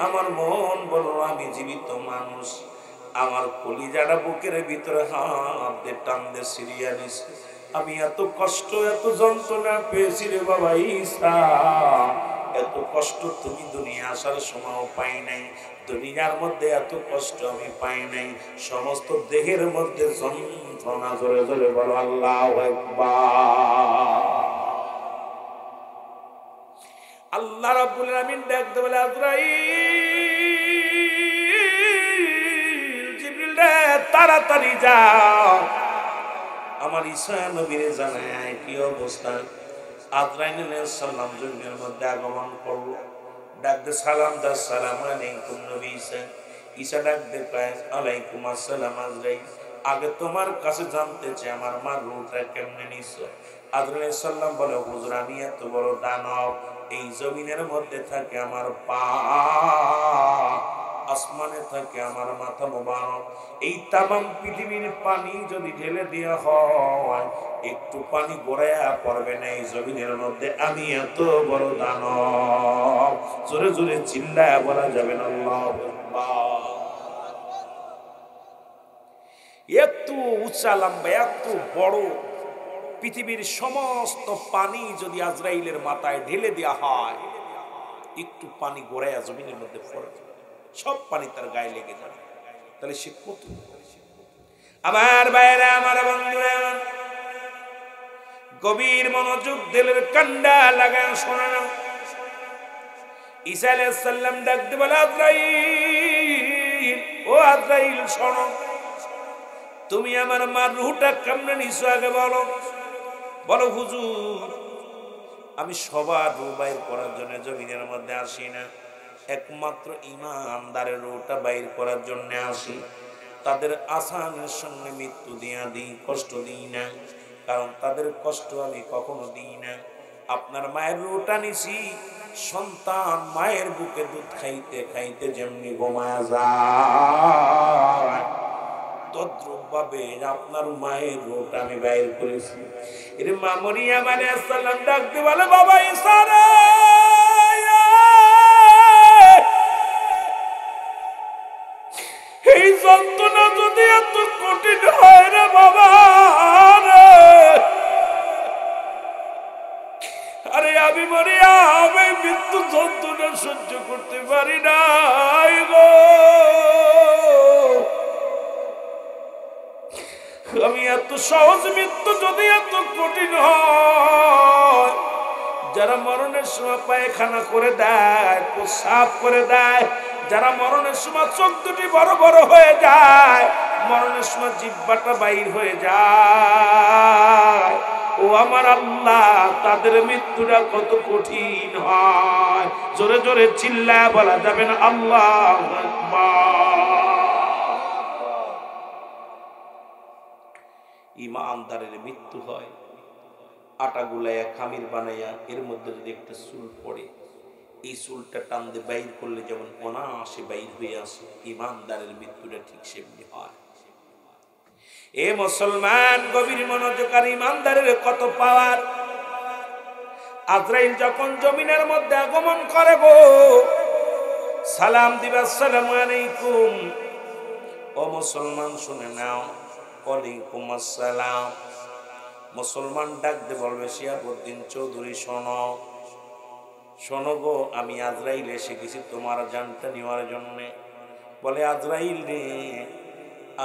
S1: আমার মন বলো আমি জীবিত মানুষ, আমার কলিজাটা বুকের ভিতরে হাত দিয়ে টান দিয়ে ছিঁড়িয়া নিছে, আমি এত কষ্ট এত যন্ত্রণা পেয়েছি রে বাবা ঈসা, এত কষ্ট তুমি দুনিয়া আসার সময়ও পাই নাই, দুনিয়ার মধ্যে এত কষ্ট আমি পাই নাই, সমস্ত দেহের মধ্যে যন্ত্রণা। জোরে জোরে বলো আল্লাহু আকবার। আল্লাহ রাব্বুল আলামিন ডাকতে বলে আজরাইল, জিবরিল রে তাড়াতাড়ি যাও আমার ঈসা নবীরে জানায় কি অবস্থা। আজরাইল আলাইহিস সালাম জমিনের মধ্যে আগমন করলো, ডাকতে সালাম দা, সালাম আলাইকুম নবী ঈসা। ঈসা ডাকতে পায় আলাইকুম আসসালাম আজরাইল, আগে তোমার কাছে জানতে চাই আমার মার রূহটা কেমনে নিছো। আজরাইল আলাইহিস সালাম বলে হুজুর আমি এত বড় দানব, এই জমিনের মধ্যে থাকে আমার পা, আসমানে থাকে আমার মাথা মোবারক, এই তামাম পৃথিবীর পানি যদি ঢেলে দেওয়া হয় একটু পানি গড়াইয়া পড়বে না এই জমিনের মধ্যে, আমি এত বড় দানব। জোরে জোরে চিল্লায়া বলা যাবে না আল্লাহু আকবার। এত উঁচা লম্বা এত বড় পৃথিবীর সমস্ত পানি যদি আজরাইলের মাথায় ঢেলে দেওয়া হয় একটু পানি গড়াইয়া জমিনের মধ্যে পড়বে, সব পানি তার গায়ে লেগে যাবে, তাহলে সে কত। আমার ভাইরা আমার বন্ধুরা গভীর মনোযোগ দিলের কান্ডা লাগায় শোনা না। ঈসা আলাইহিস সালাম ডাকতে বলে আজরাইল, ও আজরাইল শোনো, তুমি আমার মার রূহটা কেমনে নিছো আগে বলো। বলো হুজুর আমি সবার রূহ বাইর করার জন্য জমিনের মধ্যে আসি না, একমাত্র ঈমানদারের রূহটা বাইর করার জন্য আসি। তাদের আসানের সঙ্গে মৃত্যু দিয়া দিই, কষ্ট দিই না, কারণ তাদের কষ্ট আমি কখনো দিই না। আপনার মায়ের রূহটা নিছি, সন্তান মায়ের বুকে দুধ খাইতে খাইতে যেমনি ঘুমায়া যায় তদ্রূপ ভাবে আপনার মায়ের রূহটা আমি বাইর করেছি। এর মা মরিয়ম আলাইহিস সালাম ডাকতে বলে বাবা ঈসা রে, এই যন্ত্রণা যদি এত কঠিন হয় রে বাবা রে, আরে আমি মরিয়ম এই মৃত্যু যন্ত্রণা সহ্য করতে পারি না গো, আমি এত সহজ মৃত্যু যদি এত কঠিন হয়, যারা মরণের সময় পায়খানা করে দেয়, প্রস্রাব করে দেয়, যারা মরণের সময় চোখ দুটি বড় বড় হয়ে যায়, মরণের সময় জিহ্বাটা বাইর হয়ে যায়, ও আমার আল্লাহ তাদের মৃত্যুটা কত কঠিন হয়। জোরে জোরে চিল্লায় বলা যাবে না আল্লাহু আকবার। ঈমানদারের মৃত্যু হয় আটা গুলাইয়া খামির বানাইয়া এর মধ্যে যদি একটা চুল পড়ে, এই চুলটা টান দিয়ে বাইর করলে যেমন অনায়াসে বাইর হয়ে আসে, ঈমানদারের মৃত্যুটা ঠিক সেমনি হয়। এ মুসলমান গভীর মনোযোগ, আর ঈমানদারের কত পাওয়ার। আজরাইল যখন জমিনের মধ্যে আগমন করে গো, সালাম দিবা আসসালামু আলাইকুম, ও মুসলমান শুনে নাও, ওয়ালাইকুম আসসালাম। মুসলমান ডাকতে বলবে শিহাবুদ্দিন চৌধুরী শোনো, শোনো গো আমি আজরাইল এসে গেছি তোমার জানটা নেওয়ার জন্য। বলে আজরাইল রে,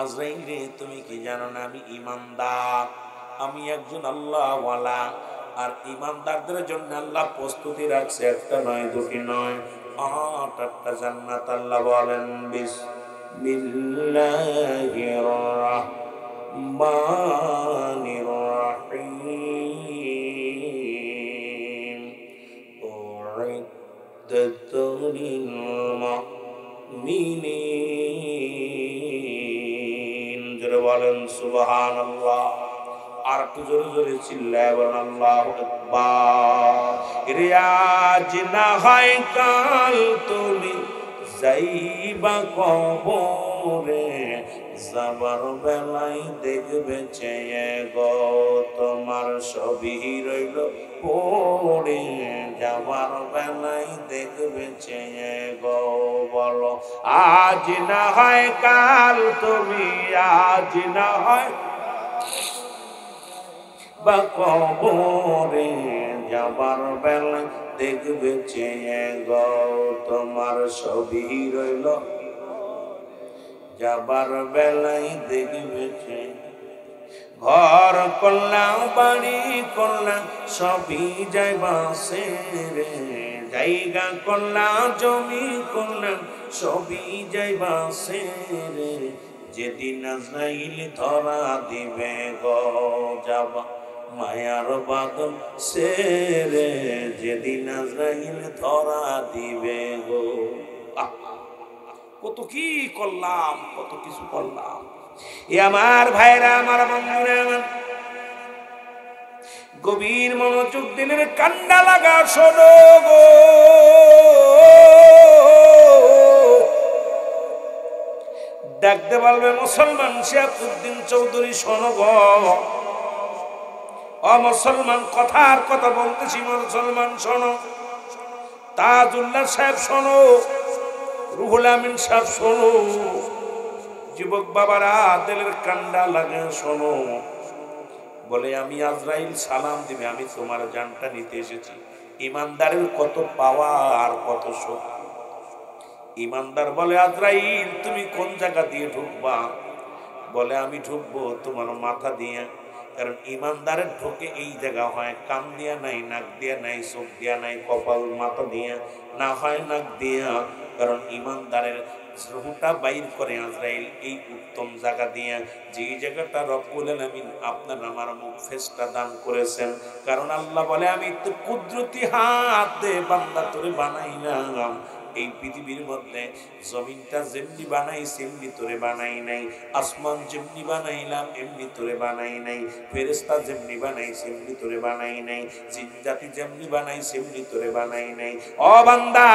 S1: আজরাইল রে তুমি কি জানো না আমি ঈমানদার, আমি একজন আল্লাহওয়ালা, আর ঈমানদারদের জন্য আল্লাহ প্রস্তুতি রাখছে একটা নয় দুটি নয় 8টা জান্নাত। আল্লাহ বলেন বিসমিল্লাহির রাহমানির রাহিম, উইদ্দাত লিল মুমিনিন। জোরে বলেন সুবহানাল্লাহ। আর একটু জোরে জোরে চিল্লায় বলেন আল্লাহু আকবার। রিয়াজ না হয় কাল তুমি যাইবা কবরে, যাবার বেলায় দেখবে চেয়ে গো তোমার ছবি রইল পড়ে, যাবার বেলায় দেখবে চেয়ে গো। বলো আজ না হয় কাল তুমি, আজ না হয় বা কবরে, যাবার বেলায় দেখবে চেয়ে গো তোমার ছবি রইল, যাবার বেলায় দেখবে চেয়ে। ঘর করলাম বাড়ি করলাম সবই যাইবা সে রে, জায়গা করলাম জমি করলাম সবই যাইবা সে রে, যেদিন আজরাইল ধরা দিবে গো যাবা মায়ার বাদল সে রে, যেদিন আজরাইল ধরা দিবে গো। কত কি করলাম, কত কিছু করলাম। এ আমার ভাইরা, আমার বন্ধুরা, আমার গভীর মনোযোগ দিলের কান্না লাগা শোনো গো। ডাকতে বলবে মুসলমান শিয়াবউদ্দিন চৌধুরী শোনো গো। ও মুসলমান, কথার কথা বলতেছি, মুসলমান শোনো। তাজউল্লাহ সাহেব শোনো, রুহুল আমিন সাহেব শোনো, যুবক বাবারা দিলের কান্না লাগে শোনো। বলে আমি আজরাইল সালাম দিবে, আমি তোমার জানটা নিতে এসেছি। ইমানদারের কত পাওয়ার, কত শক্তি। ইমানদার বলে আজরাইল তুমি কোন জায়গা দিয়ে ঢুকবা? বলে আমি ঢুকবো তোমার মাথা দিয়ে। কারণ ইমানদারের ঢোকে এই জায়গা হয় কান দিয়া নাই, নাক দিয়া নাই, চোখ দিয়া নাই, কপাল মাথা দিয়া না হয় নাক দিয়া। কারণ ইমানদারের রুহটা বাইর করে আজরাইল এই উত্তম জায়গা দিয়া, যে জায়গাটা রব্বুল আলামিন আপনার আমার মুখ ফেসটা দান করেছেন। কারণ আল্লাহ বলে আমি তো কুদরতি হাত দে বান্দা তোরে বানাইলাম। এই পৃথিবীর মধ্যে জমিনটা যেমনি বানাই সেমনি তোরে বানাই নাই, আসমান যেমনি বানাইলাম এমনি তোরে বানাই নাই, ফেরেশতা যেমনি বানাই সেমনি তোরে বানাই নাই, জিন জাতি যেমনি বানাই সেমনি তোরে বানাই নাই। ও বান্দা,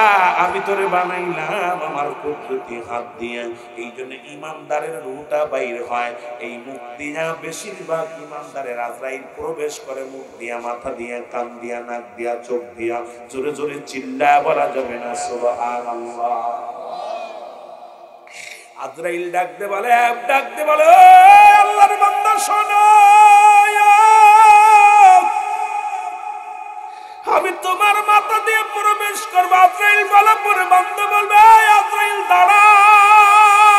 S1: আমি তোরে বানাইলাম আমার কুদরতি হাত দিয়ে। এই জন্য ইমানদারের রূহটা বাইর হয় এই মুখ দিয়া। বেশিরভাগ ইমানদারের আজরাইল প্রবেশ করে মুখ দিয়া, মাথা দিয়া, কান দিয়া, নাক দিয়া, চোখ দিয়া। জোরে জোরে চিল্লায় বলা যাবে না সুবহানাল্লাহ। আজরাইল ডাকতে বলে, আল্লাহর বান্দা শোনো, আমি তোমার মাথা দিয়ে প্রবেশ করবো। আজরাইল বলে, পরে বান্দা বলবে আজরাইল দাঁড়াও,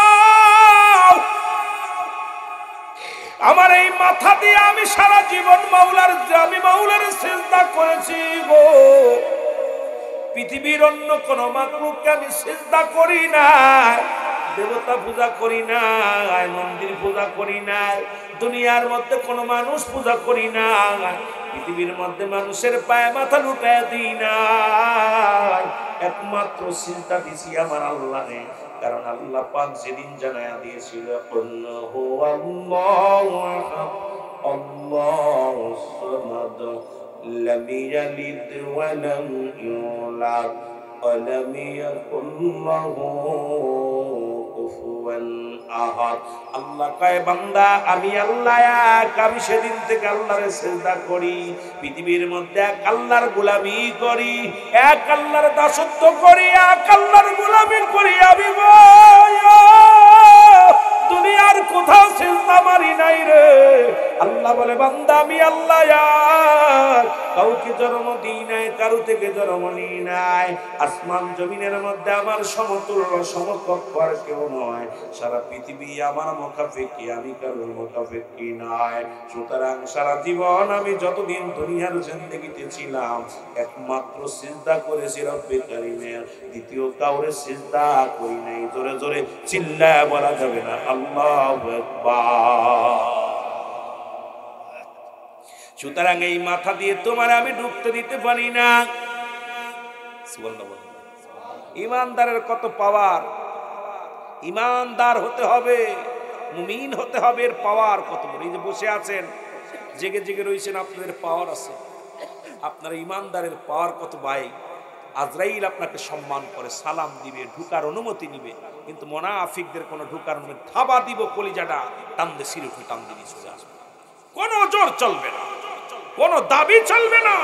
S1: আমার এই মাথা দিয়ে আমি সারা জীবন মাওলার সিজদা করেছি গো। পৃথিবীর অন্য কোন মাখলুককে আমি সিজদা করি না, দেবতা পূজা করি না, মন্দির পূজা করি না, দুনিয়ার মধ্যে কোনো মানুষ পূজা করি না, পৃথিবীর মধ্যে মানুষের পায়ে মাথা লুটায় দিই না। একমাত্র সিজদা দিছি আমার আল্লাহরে। কারণ আল্লাহ পাক যেদিন জানায়া দিয়েছিল আল্লাহু আল্লাহু আহাদ আল্লাহুস সামাদ লাম ইয়ালিদ ওয়া লাম ইউলাদ ওয়া লাম ইয়াকুল লাহু কুফুয়ান আহাদ। আল্লাহ কয় বান্দা আমি আল্লাহ এক, আমি সেদিন থেকে আল্লাহরে সিজদা করি, পৃথিবীর মধ্যে এক আল্লাহর গোলামি করি, এক আল্লাহর দাসত্ব করি, এক আল্লাহর গোলামি করি। আমি দুনিয়ার কোথাও সিজদা মারি নাই রে। আল্লাহ বলে বান্দা আমি আল্লাহ এক, কাউকে জন্ম দিই নাই, কারো থেকে জন্ম নিই নাই। আসমান জমিনের মধ্যে আমার সমতুল্য সমকক্ষ আর কেউ নয়। সারা পৃথিবী আমার মুখাপেক্ষী, আমি কারোর মুখাপেক্ষী নয়। সুতরাং সারা জীবন আমি যতদিন দুনিয়ার জিন্দেগিতে ছিলাম একমাত্র সিজদা করেছি রব্বে কারীমের, দ্বিতীয় কাউরে সিজদা করি নাই। জোরে জোরে চিল্লায় বলা যাবে না আল্লাহু আকবার। সুতরাং এই মাথা দিয়ে তোমার আমি ঢুকতে দিতে পারি না। ইমানদারের কত পাওয়ার, ইমানদার হতে হবে, মুমিন হতে হবে, এর পাওয়ার কত বড়। এই যে বসে আছেন, জেগে জেগে রয়েছেন, আপনাদের পাওয়ার আছে। আপনার ইমানদারের পাওয়ার কত ভাই। আজরাইল আপনাকে সম্মান করে, সালাম দিবে, ঢুকার অনুমতি নিবে, কিন্তু মুনাফিকদের কোনো ঢুকার অনুমতি, থাবা দিব কলিজাটা টান দিয়ে সিঁড়ি উঠে টান দিয়ে চলে আসবে। কোনো জোর চলবে না, কোনো দাবি চলবে না।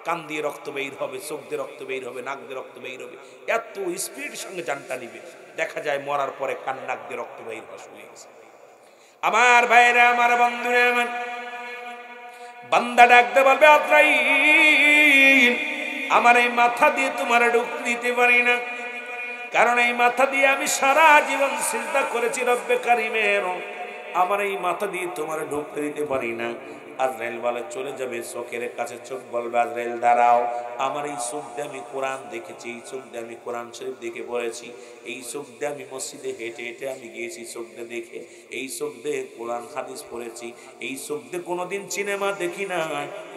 S1: কান দিয়ে রক্ত বের হবে, চোখ দিয়ে রক্ত বের হবে, নাক দিয়ে রক্ত বের হবে, এত স্পিডের সঙ্গে জানটা নিবে। দেখা যায় মরার পরে কান নাক দিয়ে রক্ত বের হওয়া শুরু হয়ে গেছে। আমার ভাইরা, আমার বন্ধুরা, আমার বান্দা ডাকতে বলবে আজরাইল আমার এই মাথা দিয়ে তোমার ঢুকতে দিতে পারি না, কারণ এই মাথা দিয়ে আমি সারা জীবন সিজদা করেছি রব্বে কারীমের। আমার এই মাথা দিয়ে তোমার ঢুকতে দিতে পারি না। আজরাইল বলে চলে যাবে, চোখের কাছে চোখ বলবে আজরাইল দাঁড়াও, আমার এই চোখ দিয়ে আমি কোরআন দেখেছি, এই চোখ দিয়ে আমি কোরআন শরীফ দেখে পড়েছি, এই চোখ দিয়ে আমি মসজিদে হেঁটে হেঁটে আমি গিয়েছি চোখ দিয়ে দেখে, এই চোখ দিয়ে কোরআন হাদিস পড়েছি, এই চোখ দিয়ে কোনোদিন সিনেমা দেখি না,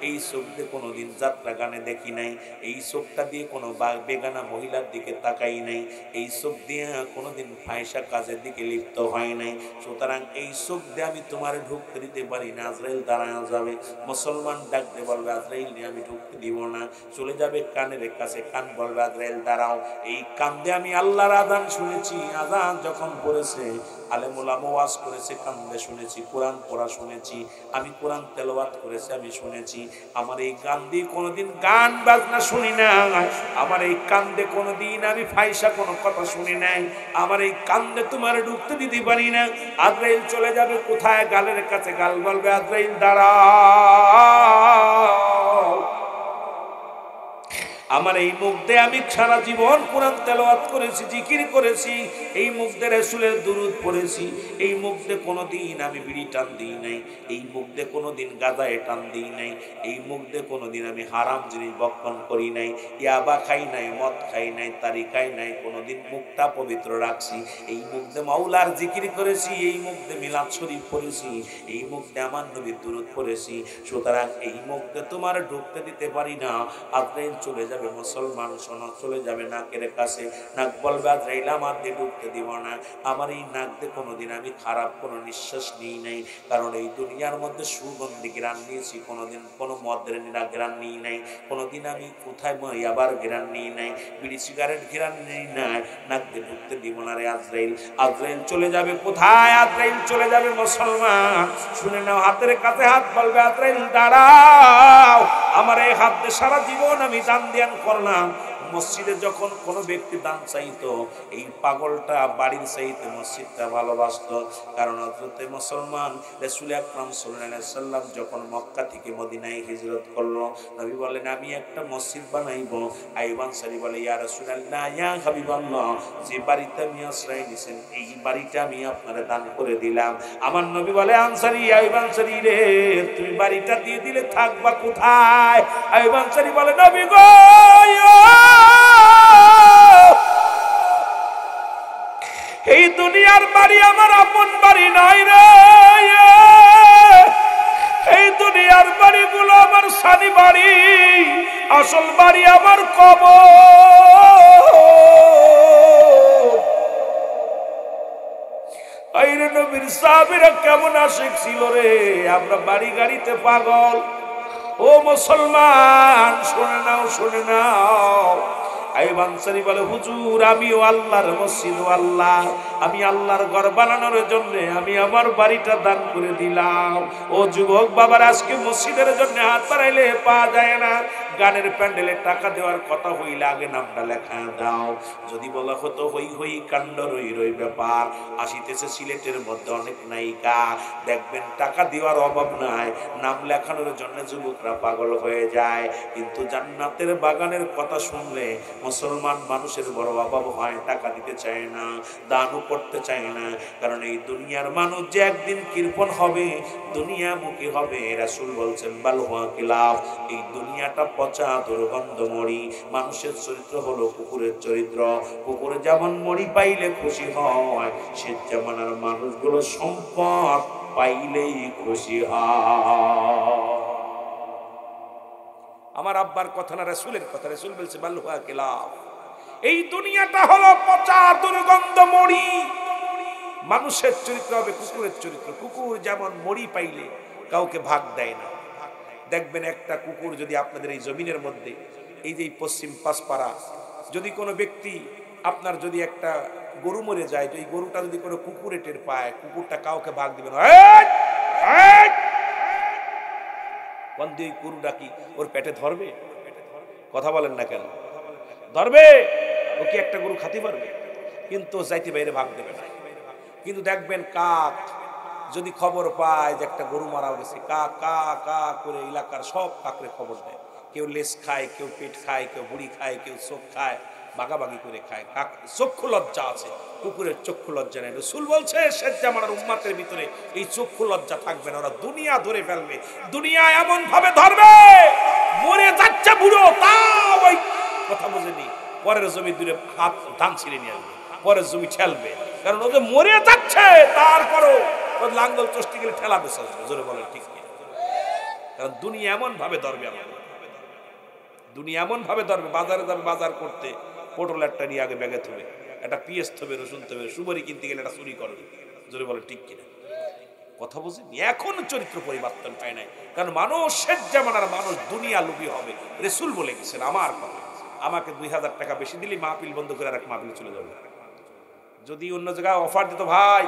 S1: এই চোখ দিয়ে কোনোদিন যাত্রা গানে দেখি নাই, এই চোখটা দিয়ে কোনো বেগানা মহিলার দিকে তাকাই নাই, এই চোখ দিয়ে কোনোদিন ফায়সা কাজের দিকে লিপ্ত হয় নাই, সুতরাং এই চোখ দিয়ে আমি তোমার ঢুকতে দিতে পারি না। আজরাইল দাঁড়ায় যাবে, মুসলমান ডাকতে বলবে আজরাইল নিয়ে আমি ঢুকতে দিব না, চলে যাবে কানের কাছে, কান বলবে আজরাইল দাঁড়াও, এই কান দিয়ে আমি আল্লাহর আযান শুনেছি, আযান যখন পড়েছে আলেম ওলামা ওয়াজ করেছে কান্দে শুনেছি, কোরআন পড়া শুনেছি, আমি কোরআন তেলাওয়াত করেছি আমি শুনেছি, আমার এই কান দিয়ে কোনোদিন গান বাজনা শুনি না, আমার এই কান দিয়ে কোনোদিন আমি ফায়সা কোনো কথা শুনি নাই, আমার এই কান দিয়ে তোমার ঢুকতে দিতে পারি না। আজরাইল চলে যাবে কোথায়? গালের কাছে, গাল বলবে আজরাইল দাঁড়াও, আমার এই মুখ দিয়ে আমি সারা জীবন কোরআন তেলাওয়াত করেছি, জিকির করেছি, এই মুখ দিয়ে রাসূলের দুরূদ পড়েছি, এই মুখ দিয়ে কোনোদিন আমি বিড়ি টান দিই নাই, এই মুখ দিয়ে কোনোদিন গাঁজায় টান দিই নাই, এই মুখ দিয়ে কোনোদিন আমি হারাম জিনিস ভক্ষণ করি নাই, ইয়াবা খাই নাই, মদ খাই নাই, তারি খাই নাই, কোনোদিন মুখটা পবিত্র রাখছি, এই মুখ দিয়ে মাওলার জিকির করেছি, এই মুখ দিয়ে মিলাদ শরীফ পড়েছি, এই মুখ দিয়ে আমার নবীর দুরূদ পড়েছি, সুতরাং এই মুখ দিয়ে তোমার ঢুকতে দিতে পারি না। আজরাইল চলে যাবে, মুসলমান শোনো, চলে যাবে নাকের কাছে, নাক বলবে আজরাইল আমার দিয়ে ঢুকতে দিব না, আমার এই নাক দিয়ে কোনোদিন আমি খারাপ কোনো নিঃশ্বাস নিই নাই, কারণ এই দুনিয়ার মধ্যে সুগন্ধি ঘ্রাণ নিয়েছি, কোনোদিন কোনো মদের ঘ্রাণ নিই নাই, কোনোদিন আমি কোথায় আবার ঘ্রাণ নিই নাই, বিড়ি সিগারেট ঘ্রাণ নিই নাই, নাক দিয়ে ঢুকতে দিব না রে আজরাইল। আজরাইল চলে যাবে কোথায়? আজরাইল চলে যাবে, মুসলমান শুনে নাও, হাতের কাছে হাত বলবে আজরাইল দাঁড়াও, আমার এই হাত দিয়ে সারা জীবন আমি দান ধ্যান করলাম। মসজিদে যখন কোনো ব্যক্তি দান চাইতো, এই পাগলটা বাড়ির চাইতে মসজিদটা ভালোবাসতো, কারণ হযরতে মুসলমান রাসূল আকরাম সাল্লাল্লাহু আলাইহি সাল্লাম যখন মক্কা থেকে মদিনায় হিজরত করলো, নবী বলেন আমি একটা মসজিদ বানাইবো। আইয়ুব আনসারী বলে ইয়া রাসূলুল্লাহ, ইয়া হাবিবাল্লাহ, যে বাড়িতে আমি আশ্রয় নিছেন এই বাড়িটা আমি আপনারে দান করে দিলাম। আমার নবী বলে আনসারী, আইয়ুব আনসারী রে, তুমি বাড়িটা দিয়ে দিলে থাকবা কোথায়? আইয়ুব আনসারী বলে নবী গো, এই দুনিয়ার বাড়ি আমার আপন বাড়ি নয় রে, এই দুনিয়ার বাড়িগুলো আমার সানি বাড়ি, আসল বাড়ি আমার কবর। আইরে নবীর সাহাবীরা কেমন আশিক ছিল রে, আমরা বাড়ি গাড়িতে পাগল। ও মুসলমান শুনে নাও, শুনে নাও, আইয়ুব আনসারী বলে হুজুর আমিও আল্লাহর মসজিদ, আল্লাহ আমি আল্লাহর ঘর বানানোর জন্য আমি আমার বাড়িটা দান করে দিলাম। ও যুবক বাবার, আজকে মসজিদের জন্য হাত বাড়াইলে পাওয়া যায় না, গানের প্যান্ডেলে টাকা দেওয়ার কথা হইলে আগে নামটা লেখা দাও। যদি বলা হতো হই হই কাণ্ড রই রই ব্যাপার, আসিতেছে সিলেটের মধ্যে অনেক নায়িকা, দেখবেন টাকা দেওয়ার অভাব নাই, নাম লেখানোর জন্য যুবকরা পাগল হয়ে যায়, কিন্তু জান্নাতের বাগানের কথা শুনলে মুসলমান মানুষের বড় অভাব হয়, টাকা দিতে চায় না, দানও করতে চায় না, কারণ এই দুনিয়ার মানুষ যে একদিন কৃপণ হবে, দুনিয়ামুখী হবে। রাসূল বলছেন বালহুয়া কিলাফ, এই দুনিয়াটা পচা দুর্গন্ধ মরি, মানুষের চরিত্র হলো কুকুরের চরিত্র, কুকুরে যেমন মরি পাইলে খুশি হয়, সে জামানার মানুষগুলো সম্পদ পাইলেই খুশি হয়। আমার আব্বার কথা না, রাসূলের কথা। রাসূল বলছে বালহুয়া কিলাফ, এই দুনিয়াটা হলো পচা দুর্গন্ধ মরি, মানুষের চরিত্র হবে কুকুরের চরিত্র। কুকুর যেমন মরি পাইলে কাউকে ভাগ দেয় না, দেখবেন একটা কুকুর যদি আপনাদের এই জমিনের মধ্যে, এই যে পশ্চিম পাঁচপাড়া, যদি কোনো ব্যক্তি আপনার যদি একটা গরু মরে যায়, তো এই গরুটা যদি কোনো কুকুরে টের পায়, কুকুরটা কাউকে ভাগ দিবে না, বন্ধু এই গরুটা কি ওর পেটে ধরবে? কথা বলেন না কেন? ধরবে? ও কি একটা গরু খাতে পারবে? কিন্তু যাইতে বাইরে ভাগ দেবে না। কিন্তু দেখবেন কাক যদি খবর পায় যে একটা গরু মারা গেছে, কা কা কা করে এলাকার সব কাকরে খবর দেয়। কেউ লেজ খায়, কেউ পেট খায়, কেউ বুড়ি খায়, কেউ চোখ খায়, ভাগাভাগি করে খায়। চক্ষু লজ্জা আছে, কুকুরের চক্ষু লজ্জা নেই। রাসূল বলছে শেষ জামানার উম্মতের ভিতরে এই চক্ষু লজ্জা থাকবে না, ওরা দুনিয়া ধরে ফেলবে, দুনিয়া এমন ভাবে ধরবে মরে যাচ্ছে বুড়ো তাও ওই কথা বুঝেনি পরের জমি দূরে হাত ধান ছিঁড়ে নিয়ে আসবে, পরের জমি ঠেলবে, কারণ ও যে মরে যাচ্ছে তারপরও লাঙ্গল চষ্টি গেলে ঠেলাবে চলবে। জোরে বলেন ঠিক কি? কারণ দুনিয়া এমন ভাবে ধরবে, আমাদের দুনিয়া এমন ভাবে ধরবে, বাজারে যাবে বাজার করতে, পটল একটা নিয়ে আগে ব্যাগে থবে, একটা পিঁয়াজ থবে, রসুন থবে, সুপারি কিনতে গেলে একটা চুরি করবে। জোরে বলেন ঠিক কিনা? কথা বুঝিনি, এখন চরিত্র পরিবর্তন হয় নাই, কারণ মানুষ শেষ জামানার মানুষ দুনিয়া লোভী হবে। রাসূল বলে গেছেন আমার কথা, আমাকে 2000 টাকা বেশি দিলে মাহফিল বন্ধ করে আরেক মাহফিল চলে যাবে। যদি অন্য জায়গায় অফার দিত, ভাই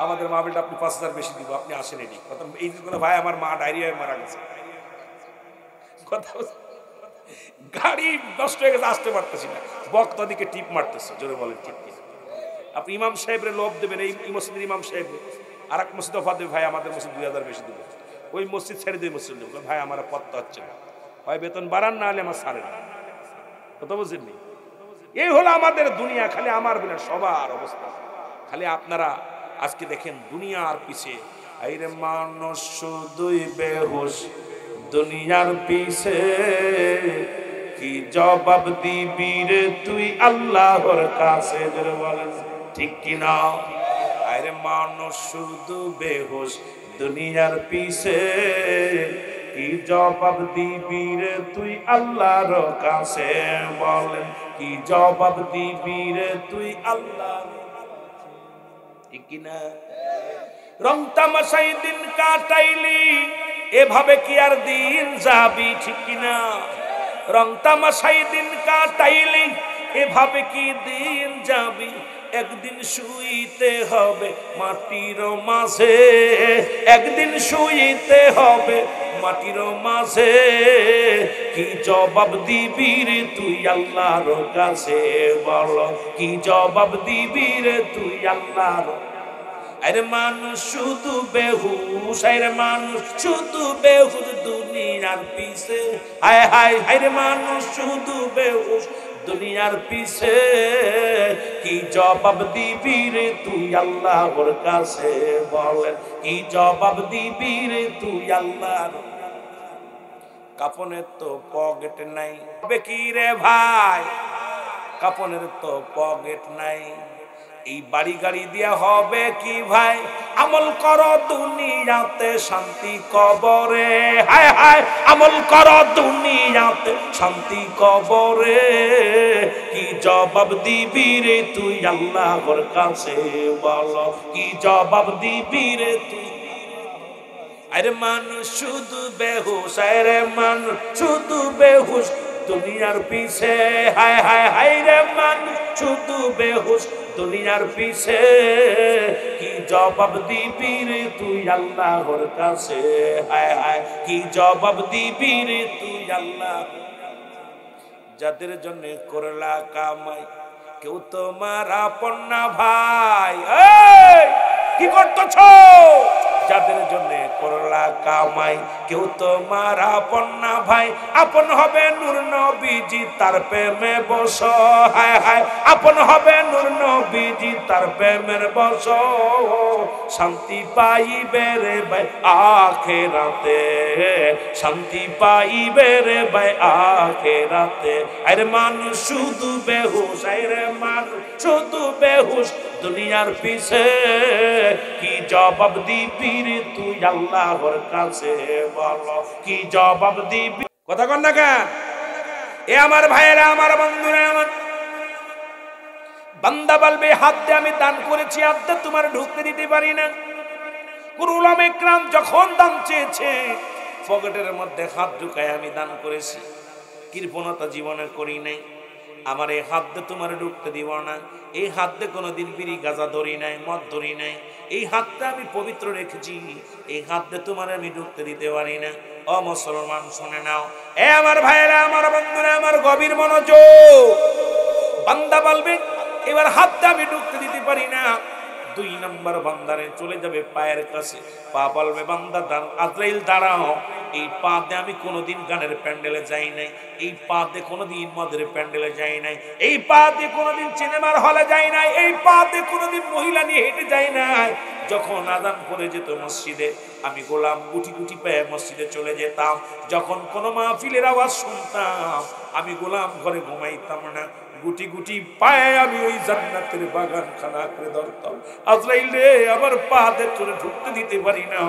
S1: আমাদের মাহফিলটা আপনি 5000 বেশি দিব, আপনি আসেন এটি কথা এই যে ভাই আমার মা ডায়রিয়ায় মারা গেছে, কথা গাড়ি নষ্ট হয়ে গেছে আসতে পারতেছি না, বক্তা দিকে টিপ মারতেছে। জোরে বলেন ঠিক কি? আপনি ইমাম সাহেবের লোভ দেবেন, এই মসজিদের ইমাম সাহেব আর এক মসজিদ অফার দেবে, ভাই আমাদের মসজিদ 2000 বেশি দেবে, ওই মসজিদ ছেড়ে দিয়ে মসজিদ দেবো, ভাই আমার পত্তা হচ্ছে না, হয় বেতন বাড়ান না হলে আমার ছাড়ে না। কথা বুঝেননি? এই হলো আমাদের দুনিয়া, খালি আমার বলে সবার অবস্থা। খালি আপনারা আজকে দেখেন দুনিয়ার পিছে, আইরে মানুষ শুধুই বেহুশ দুনিয়ার পিছে, কি জবাব দিবি রে তুই আল্লাহর কাছে। জোরে বলেন ঠিক কিনা? আইরে মানুষ শুধু বেহুশ দুনিয়ার পিছে, কি জবাব দিবি রে তুই আল্লাহর কাছে। বলেন কি জবাব দিবি রে তুই আল্লাহর, ঠিক কিনা? রং তামাশাই দিন কাটাইলি, এভাবে কি আর দিন যাবি, ঠিক কিনা? রং তামাশাই দিন কাটাইলি, এভাবে কি দিন যাবি, একদিন শুইতে হবে মাটির মাঝে, একদিন শুইতে হবে মাটির মাঝে, কি জবাব দিবি রে তুই আল্লাহর কাছে। বল কি জবাব দিবি রে তুই আল্লাহর। আরে মানুষ শুধু বেহুশ, আরে মানুষ শুধু বেহুশ দুনিয়ার পিছে, হায় হায় হায় মানুষ শুধু বেহুশ দুনিয়ার পিছে, কি জবাব দিবি রে তুই আল্লাহর কাছে। বলেন কি জবাব দিবি রে তুই আল্লাহর। কাফনের তো পকেট নাই, কি রে ভাই, কাফনের তো পকেট নাই, এই বাড়ি গাড়ি দিয়া হবে কি ভাই, আমল করো দুনিয়াতে শান্তি কবরে, হায় হায় আমল করো দুনিয়াতে শান্তি কবরে, কি জবাব দিবি রে তুই আল্লাহর কাছে। বল কি জবাব দিবি রে তুই। আরে মানুষ শুধু বেহুশ, আরে মানুষ শুধু বেহুশ দুনিয়ার পিছে, হায় হায় হায় রে মানুষ শুধু বেহুশ দুনিয়ার পিছে, কি জবাব দিবি রে তুই আল্লাহর কাছে, হায় হায় কি জবাব দিবি রে তুই আল্লাহ। যাদের জন্য করলা কামাই কেউ তোমার আপন না ভাই, এই কি করতেছ, যাদের জন্য করলা কামাই কেউ তোমার আপন না ভাই, আপন হবে নূর নবীজি তার প্রেমে বস, হায় হায় আপন হবে নূর নবীজি তার প্রেমের বস, শান্তি পাইবে রে ভাই আখিরাতে, শান্তি পাইবে রে ভাই আখিরাতে। আরে মানুষ শুধু বেহুশ, আরে মানুষ শুধু বেহুশ দুনিয়ার পিছে, কি জবাব দিবি রে তুই আল্লাহর কাছে। বল কি জবাব দিবি। কথা কন না কেন? এ আমার ভাইয়েরা, আমার বন্ধুরা, আমার বান্দা বলবে হাত দিয়ে আমি দান করেছি, হাত দিয়ে তোমার ঢুকতে দিতে পারি না। কোন উলামা ইকরাম যখন দান চেয়েছে পকেটের মধ্যে হাত ঢুকায় আমি দান করেছি, কৃপণতা জীবনে করি নাই। আমার এই হাত দিয়ে তোমার ঢুকতে দিব না, এই হাত দিয়ে কোনোদিন বিড়ি গাঁজা ধরি নাই, মদ ধরি নাই, এই হাতটা আমি পবিত্র রেখেছি, এই হাত দিয়ে তোমার আমি ঢুকতে দিতে পারি না। ও মুসলমান শুনে নাও, এ আমার ভাইয়েরা, আমার বন্ধুরা, আমার গভীর মনোযোগ। বান্দা বলবে এবার হাতটা আমি ঢুকতে দিতে পারি না, 2 নম্বর বান্দারে চলে যাবে পায়ের কাছে, পা বলবে বান্দা আজরাইল দাঁড়াও, এই পা দিয়ে আমি কোনোদিন গানের প্যান্ডেলে যাই নাই, এই পা দিয়ে কোনোদিন মদের প্যান্ডেলে যাই নাই, এই পা দিয়ে কোনোদিন সিনেমার হলে যাই নাই, এই পা দিয়ে কোনোদিন মহিলা নিয়ে হেঁটে যাই নাই। যখন আজান করে যেত মসজিদে, আমি গোলাম গুটি গুটি পেয়ে মসজিদে চলে যেতাম। যখন কোনো মাহফিলের আওয়াজ শুনতাম, আমি গোলাম ঘরে ঘুমাইতাম না, গুটি গুটি পায়ে আমি ওই জান্নাতের বাগান খানা করে ধরতাম। আজরাইল রে, আমার পা দিয়ে তোরে ঢুকতে দিতে পারি না।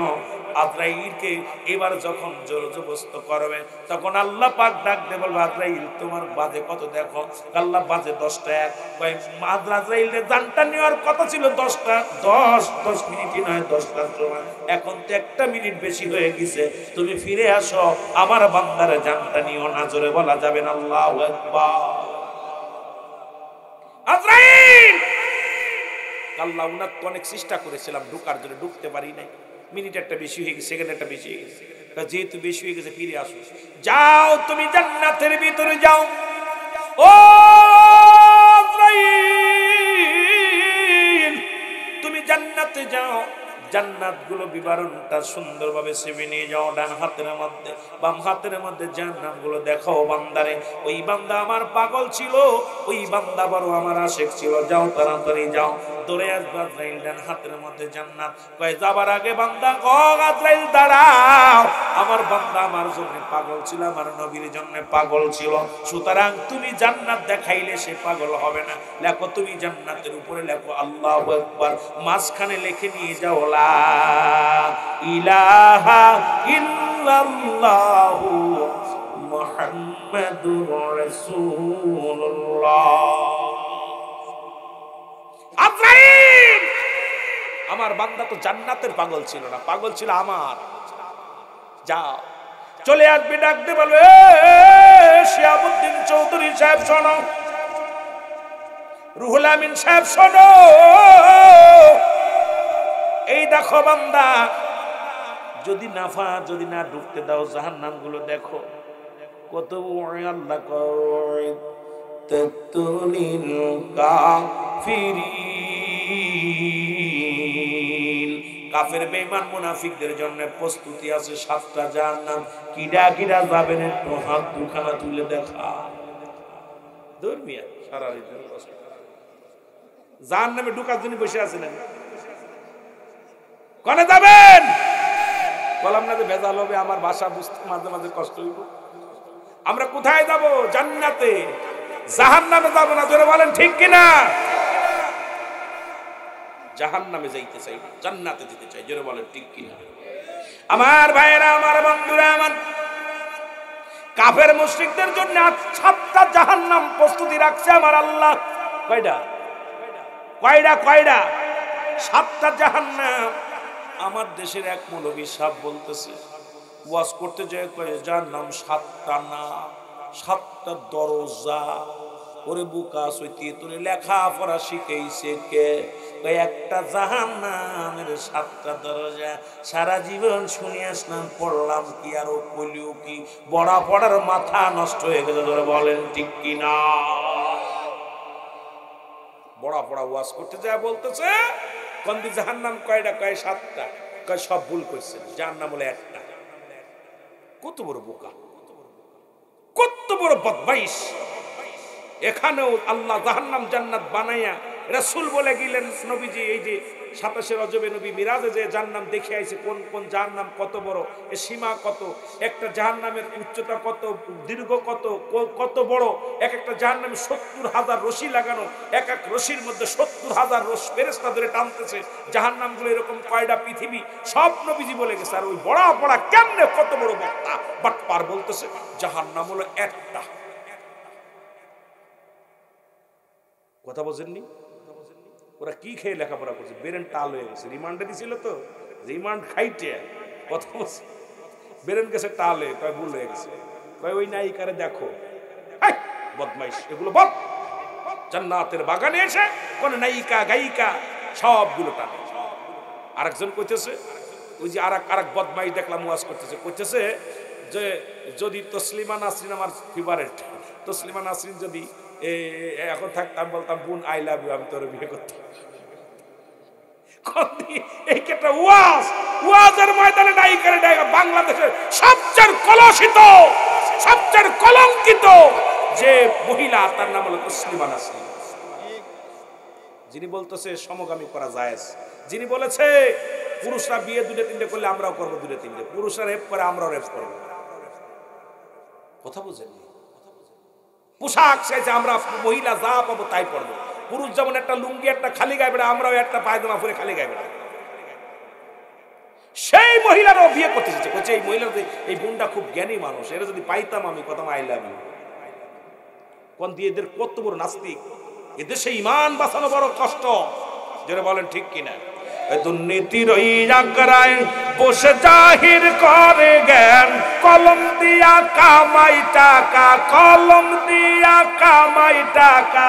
S1: আজরাইলকে এবার যখন জোর জবরদস্ত করবে, তখন আল্লাহ পাক ডাক দিয়ে বলবে, আজরাইল তোমার বাজে কত দেখো। আল্লাহ বাজে 10টা 1। কয় আজরাইলের জানটা নেওয়ার কথা ছিল 10টা 10 মিনিটই নয়, 10টার সময়। এখন তো 1টা মিনিট বেশি হয়ে গেছে, তুমি ফিরে আসো, আমার বান্দার জানটা নিও না। জোরে বলা যাবে না আল্লাহু আকবার। আজরাইল আল্লাহ উনার তো অনেক চেষ্টা করেছিলাম ঢুকার জন্য, ঢুকতে পারি নাই। মিনিট একটা বেশি হয়ে গেছে, সেকেন্ড একটা বেশি হয়ে গেছে। যেহেতু বেশি হয়ে গেছে, ফিরে আসো, যাও তুমি জান্নাতের ভিতরে যাও। ও আজরাইল, তুমি জান্নাতে যাও, জান্নাত গুলো বিবরণটা সুন্দরভাবে সেবে নিয়ে যাও। ডান হাতের মধ্যে বাম হাতের মধ্যে জান্নাত গুলো দেখাও বান্দারে। ওই বান্দা আমার পাগল ছিল, ওই বান্দা বড় আমার আশেক ছিল, যাও তাড়াতাড়ি যাও, দৌড়ে আসবে। আজরাইল ডান হাতের মধ্যে জান্নাত। কয় যাবার আগে বান্দা আজরাইল দাঁড়াও, আমার বান্দা আমার জন্য পাগল ছিল, আমার নবীর জন্য পাগল ছিল, সুতরাং তুমি জান্নাত দেখাইলে সে পাগল হবে না। লেখো তুমি জান্নাতের উপরে লেখো আল্লাহু আকবার, মাঝখানে লিখে নিয়ে যাও লা ইলাহা ইল্লাল্লাহু মুহাম্মাদুর রাসূলুল্লাহ। আজরাইল, আমার বান্দা তো জান্নাতের পাগল ছিল না, পাগল ছিল আমার। যাও, চলে আসবে, ডাকতে বলবে, শিয়াবুদ্দিন চৌধুরী সাহেব শোনো, রুহুল আমিন সাহেব শোনো, এই দেখো বান্দা, যদি না ঢুকতে দাও জাহান্নাম গুলো দেখো কত। আল্লাহ কয় তাতুলিল কাফিরিন, কাফের বেঈমান মুনাফিকদের জন্য প্রস্তুতি আছে 7টা জাহান্নাম। কিডা কিডা যাবেন একটু হাত দুখানা তুলে দেখা। ধর্মিয়া সারা জাহান্নামে ঢোকার জন্য বসে আছেন, কোনে যাবেন? বললাম না যে ভেজাল হবে, আমার ভাষা বুঝতে মাঝে মাঝে কষ্ট হইব। আমরা কোথায় যাব? জান্নাতে, জাহান্নামে যাব না। জোরে বলেন ঠিক কিনা? জাহান্নামে যাইতে চাই না, জান্নাতে যেতে চাই। জোরে বলেন ঠিক কিনা? আমার ভাইয়েরা, আমার বন্ধুরা, আমার কাফের মুশরিকদের জন্য 7টা জাহান্নাম প্রস্তুতি রাখছে আমার আল্লাহ। কয়টা? 7টা জাহান্নাম। আমার দেশের এক মৌলভী সাহেব বলতেছে, ওয়াজ করতে যায়, জাহান্নাম 7টা না, 7টা দরজা। ওরে বুকা সইতে তোরে লেখাপড়া শিখাইছে কে? একটা জাহান্নামের 7টা দরজা। সারা জীবন শুনে আসলাম, পড়লাম কি আর কইলিও কি, পড়ার মাথা নষ্ট হয়ে গেছে। ধরে বলেন ঠিক কিনা? পড়া ওয়াজ করতে যায় বলতেছে, কন্দি জাহান্নাম কয়টা? কয় 7টা। কয় সব ভুল করছে, জাহান্নাম হলো একটা। কত বড় বোকা, কত বড় বদমাইশ! এখানেও আল্লাহ জাহান্নাম জান্নাত বানাইয়া রাসূল বলে গেলেন, নবীজি এই যে 27 রজবে নবী মিরাজে যে জাহান্নাম দেখে আইছে, কোন কোন জাহান্নাম কত বড়, এ সীমা কত, একটা জাহান্নামের উচ্চতা কত, দীর্ঘ কত, কত বড়। একটা জাহান্নামে 70,000 রশি লাগানো, এক এক রশির মধ্যে 70,000 ফেরেশতা ধরে টানতেছে। জাহান্নামগুলো এরকম কয়টা পৃথিবী, সব নবীজি বলে গেছে। আর ওই বড় কেমনে, কত বড় বক্তা বাট পার বলতেছে জাহান্নাম হলো একটা। কথা বোঝেননি? ওরা কি খেয়ে লেখাপড়া করছে? বেরেন টাল হয়ে গেছে, রিমান্ডে দিছিল তো, রিমান্ড খাইতে কথা বলছে, বেরেন গেছে টালে। কয় ভুল হয়ে গেছে, কয় ওই নায়িকারে দেখো। বদমাইশ এগুলো বল। জান্নাতের বাগানে এসে কোন নায়িকা গায়িকা সবগুলো টানে। আরেকজন কইতেছে, ওই যে আরেক বদমাইশ দেখলাম ওয়াজ করতেছে, কইতেছে যে যদি তসলিমা নাসরিন, আমার ফেভারিট তসলিমা নাসরিন, যদি এখন থাকতাম বলতাম বোন আই লাভ ইউ, আমি তোর বিয়ে করতাম। এই একটা ওয়াজের ময়দানে নায়িকারে ডাইকা বাংলাদেশের সবচেয়ে কলুষিত, সবচেয়ে কলঙ্কিত যে মহিলা, তার নাম হলো তসলিমা নাসরিন। যিনি বলতেছে সমগামী করা জায়েজ, যিনি বলেছে পুরুষরা বিয়ে দুটো তিনটে করলে আমরাও করবো দুটো তিনটে, পুরুষরা রেপ করে আমরাও রেপ করবো। কথা বুঝেন? পোশাক চাইছে আমরা মহিলা যা পাবো তাই পড়বো। পুরুষ যেমন একটা লুঙ্গি একটা খালি গায়ে বেড়া, আমরাও একটা পায়জামা পরে খালি গায়ে বেড়া। সেই মহিলারাও বিয়ে করতে চাইছে, বলছে এই মহিলার এই বোনটা খুব জ্ঞানী মানুষ, এরা যদি পাইতাম আমি কথা আইলাম কোন দিয়ে। এদের কত বড় নাস্তিক, এদের সেই ইমান বাঁচানো বড় কষ্ট। যারা বলেন ঠিক কিনা? দুর্নীতির ওই আগ্রায় বসে জাহির করে জ্ঞান, কলম দিয়া কামাই টাকা, কলম দিয়া কামাই টাকা,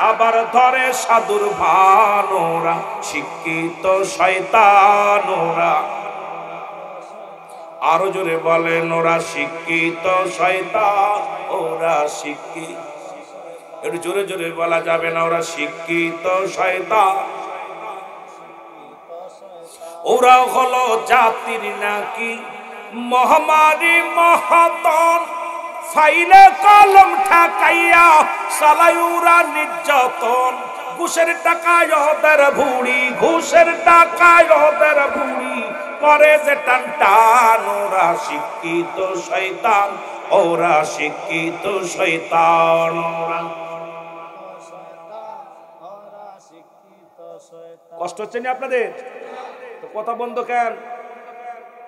S1: আবার ধরে সাধুর ভানোরা, শিক্ষিত শয়তানোরা। আরো জোরে বলেন, ওরা শিক্ষিত শয়তান, ওরা শিক্ষিত। একটু জোরে জোরে বলা যাবে না? ওরা শিক্ষিত শয়তান। ওরা হলো জাতির নাকি মহামারী মহাতন, ফাইলে কলম ঠাকাইয়া চালাই ওরা নির্যাতন। ঘুষের টাকায় ওদের ভুড়ি, ঘুষের টাকায় ওদের ভুড়ি করে যে টান টান। ওরা শিক্ষিত শয়তান, ওরা শিক্ষিত শয়তান। কষ্ট হচ্ছে না আপনাদের? তো কথা বন্ধ কেন?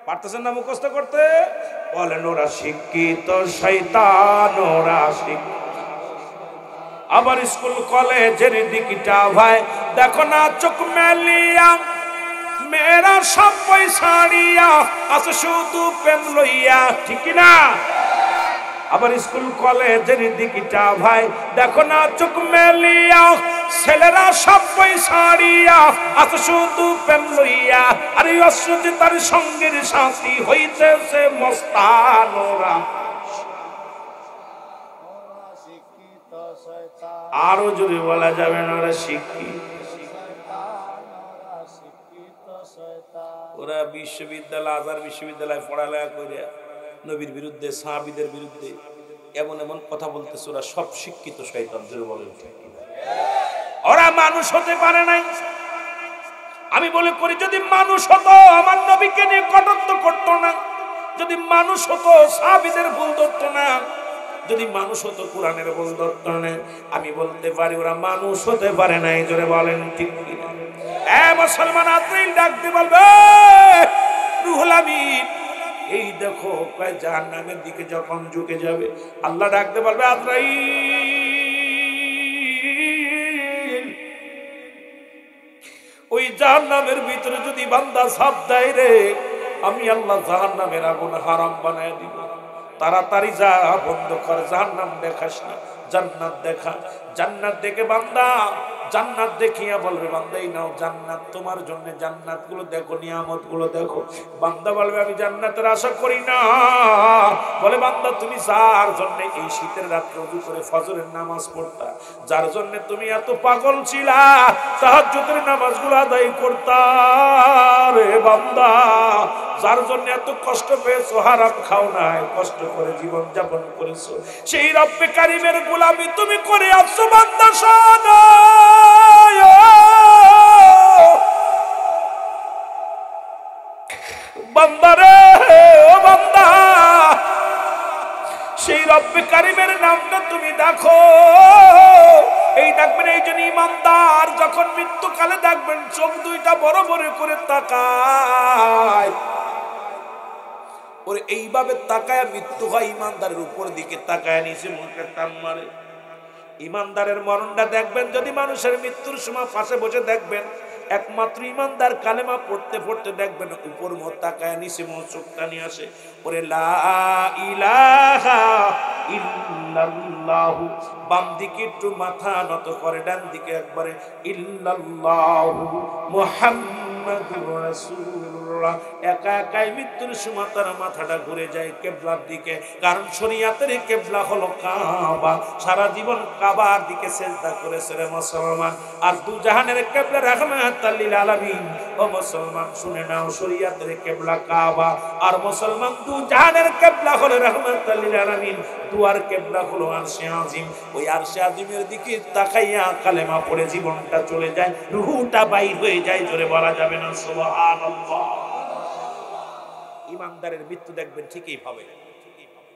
S1: পারতেছেন না মুখস্থ করতে? বলেন ওরা শিক্ষিত শয়তান, ওরা শিক্ষিত। আবার স্কুল কলেজের দিকটা ভাই দেখো না চোখ মেলিয়া, মেয়েরা সব পয়সাড়িয়া আছে শুধু প্রেম লইয়া, ঠিক না? আবার স্কুল কলেজের দিকটা ভাই দেখো না চোখ মেলিয়া, ছেলেরা সব পয়সাড়িয়া আছে শুধু প্রেম লইয়া। আর এই অশ্রুতি তার সঙ্গের সাথী হইতেছে মস্তানোরা। আরো জোরে বলা যাবে না? ওরা শিক্ষিত। ওরা বিশ্ববিদ্যালয়, আজহার বিশ্ববিদ্যালয় পড়ালেখা করে নবীর বিরুদ্ধে, সাহাবীদের বিরুদ্ধে এমন এমন কথা বলতেছে। ওরা সব শিক্ষিত শয়তান। বলেন ওরা মানুষ হতে পারে নাই। আমি বলে করি যদি মানুষ হতো আমার নবীকে নিয়ে কটূক্তি করতো না, যদি মানুষ হতো সাহাবীদের ভুল ধরতো না, যদি মানুষ হতো কোরআনের ভুল ধরতো না। আমি বলতে পারি ওরা মানুষ হতে পারে নাই। জোরে বলেন ঠিক কিনা? মুসলমান আত্মীয় ডাকতে বলবে রুহুল আমিন, এই দেখো জাহান্নামের দিকে যখন ঝুঁকে যাবে, আল্লাহ ডাকতে বলবে আজরাইল, ওই জাহান্নামের ভিতরে যদি বান্দা ঝাঁপ দেয় রে, আমি আল্লাহ জাহান্নামের আগুন হারাম বানায় দিব। তাড়াতাড়ি যা, বন্ধ কর, জাহান্নাম দেখাস না, জান্নাত দেখা। জান্নাত দেখে বান্দা জান্নাত দেখিয়া বলবে বান্দা এই নাও জান্নাত তোমার জন্য, জান্নাত গুলো দেখো, নিয়ামত গুলো দেখো। বান্দা বলবে আমি জান্নাতের আশা করি না। বলে বান্দা তুমি যার জন্য এই শীতের রাত্রে ওযু করে ফজরের নামাজ পড়তা, যার জন্য তুমি এত পাগল ছিলা তাহাজ্জুদের নামাজগুলো আদায় করতা রে বান্দা, যার জন্য এত কষ্ট পেয়েছো, হারাম খাও নাই, কষ্ট করে জীবন যাপন করেছো, সেই রব্বে কারিমের গোলামি তুমি করে আসছো। বান্দা শোনো বান্দারে, ও বান্দা, সেই রব্বে কারিমের নামটা তুমি দেখো। এই দেখবেন এই জন্য ইমানদার যখন মৃত্যুকালে দেখবেন চোখ দুইটা বড় বড় করে তাকায়। ওরে এইভাবে তাকায় মৃত্যু হয় ইমানদারের উপর দিকে তাকায়, নিচে মুখে টান মারে। ইমানদারের মরণটা দেখবেন যদি মানুষের মৃত্যুর সময় পাশে বসে দেখবেন, একমাত্র ইমানদার কালেমা পড়তে পড়তে দেখবেন উপর মুখ তাকায়, নিচে মুখ চোখটা নিয়ে আসে। ওরে লা ইলাহা ইল্লাল্লাহু, বাম দিকে একটু মাথা নত করে, ডান দিকে একবারে ইল্লাল্লাহু মুহাম্মাদুর রাসূলুল্লাহ। রাসূলুল্লাহ একা একাই মৃত্যুর সময় তার মাথাটা ঘুরে যায় কিবলার দিকে, কারণ শরীয়তের কিবলা হলো কাবা। সারা জীবন কাবার দিকে সিজদা করেছে রে মুসলমান। আর দু জাহানের কিবলা রাহমাতাল লিল আলামিন। ও মুসলমান শুনে নাও, শরীয়তের কিবলা কাবা, আর মুসলমান দু জাহানের কিবলা হলো রাহমাতাল লিল আলামিন। দুয়ার কিবলা হলো আরশে আজিম। ওই আরশে আজিমের দিকে তাকাইয়া কালেমা পড়ে জীবনটা চলে যায়, রূহটা বাইর হয়ে যায়, জোরে বলা যাবে না সুবহানাল্লাহ। ইমানদারের মৃত্যু দেখবেন ঠিকই হবে,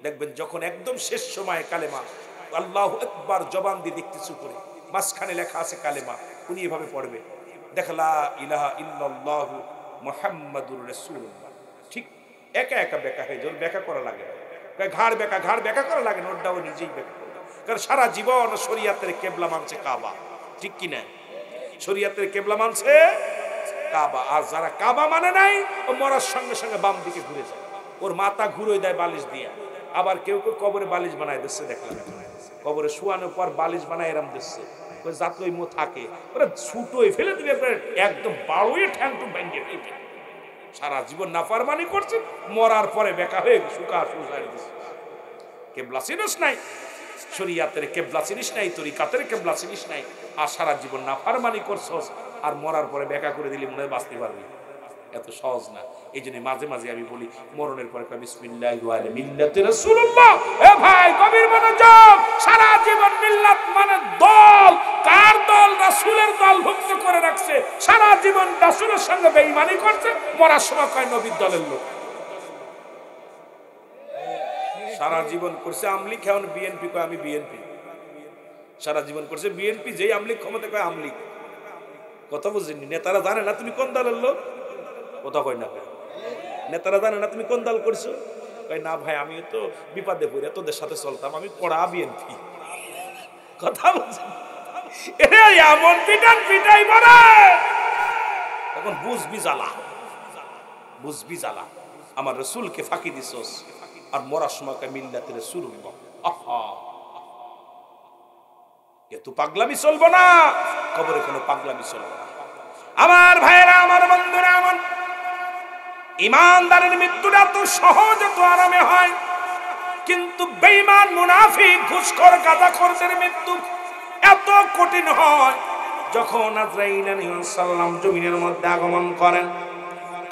S1: দেখবেন যখন একদম শেষ সময় কালেমা আল্লাহু আকবার জবান দিয়ে দেখতেছু করে মাঝখানে লেখা আছে কালেমা, উনি এভাবে পড়বে, দেখা লা ইলাহা ইল্লাল্লাহু মুহাম্মাদুর রাসূলুল্লাহ। ঠিক একা একা বেকা হয়ে যাবে, বেকা করা লাগে না, ঘাড় বেকা করা লাগে না, ওটাও নিজেই বেকা করবে। কারণ সারা জীবন শরীয়তের কিবলা মানছে কাবা, ঠিক কি না? শরীয়তের কিবলা মানছে কাবা। আর যারা কাবা মানে নাই, ও মরার সঙ্গে সঙ্গে বাম দিকে ঘুরে যায়, ওর মাথা ঘুরে দেয় বালিশ দিয়ে। আবার কেউ কেউ কবরে বালিশ বানায় দিচ্ছে, দেখলাম কবরে শুয়ানোর পর বালিশ বানায় এরম দিচ্ছে, যাতে ওই মো থাকে, ওরা ছুটোই ফেলে দিবে, একদম বাড়ুয়ে ঠ্যাংটু ভেঙে ফেলবে। সারা জীবন নাফরমানি করছে, মরার পরে বেকা হয়ে শুকা শুকায় দিচ্ছে। কিবলা চিনিস নাই, শরীয়তের কিবলা চিনিস নাই, তরিকাতের কিবলা চিনিস নাই, আর সারা জীবন নাফরমানি করছস, আর মরার পরে বেকা করে দিলি মনে হয় বাঁচতে পারবি। এত সহজ না। এই জন্য মাঝে মাঝে আমি বলি, মরণের পরে বিসমিল্লাহি ওয়া আলা মিল্লাতি রাসূলুল্লাহ। এ ভাই গভীর মনোযোগ, সারা জীবন মিল্লাত মানে দল, কার দল? রাসূলের দল ভুক্ত করে রাখছে, সারা জীবন রাসূলের সঙ্গে বেঈমানি করছে, মরার সময় কয় নবীর দলের লোক। সারা জীবন করছে আমলিক, এখন বিএনপি কয় আমি বিএনপি। সারা জীবন করছে বিএনপি, যেই আমলিক ক্ষমতা কয় আমলিক। কথা বুঝিনি, নেতারা জানে না তুমি কোন দলের লোক, কথা কয় না। নেতারা জানে না তুমি কোন দল করছো, কয় না ভাই আমি তো বিপদে পড়ে তোদের সাথে চলতাম, আমি কড়া বিএনপি। কথা বুঝি এমন পিটান পিটাই বলে, তখন বুঝবি জ্বালা, বুঝবি জ্বালা। আমার রাসূলকে ফাঁকি দিছস, আর মরার সময় মিল্লাতে রাসূলুল্লাহ। আহা, এত পাগলামি চলবো না, কবরে কোনো পাগলামি চলবো না। আমার ভাইরা, আমার বন্ধুরা, আমার ইমানদারের মৃত্যুটা তো সহজ, তো আরামে হয়, কিন্তু বেঈমান মুনাফিক ঘুষখোর গাঁজাখোরদের মৃত্যু এত কঠিন হয়। যখন আজরাইল আলাইহিস সালাম জমিনের মধ্যে আগমন করেন,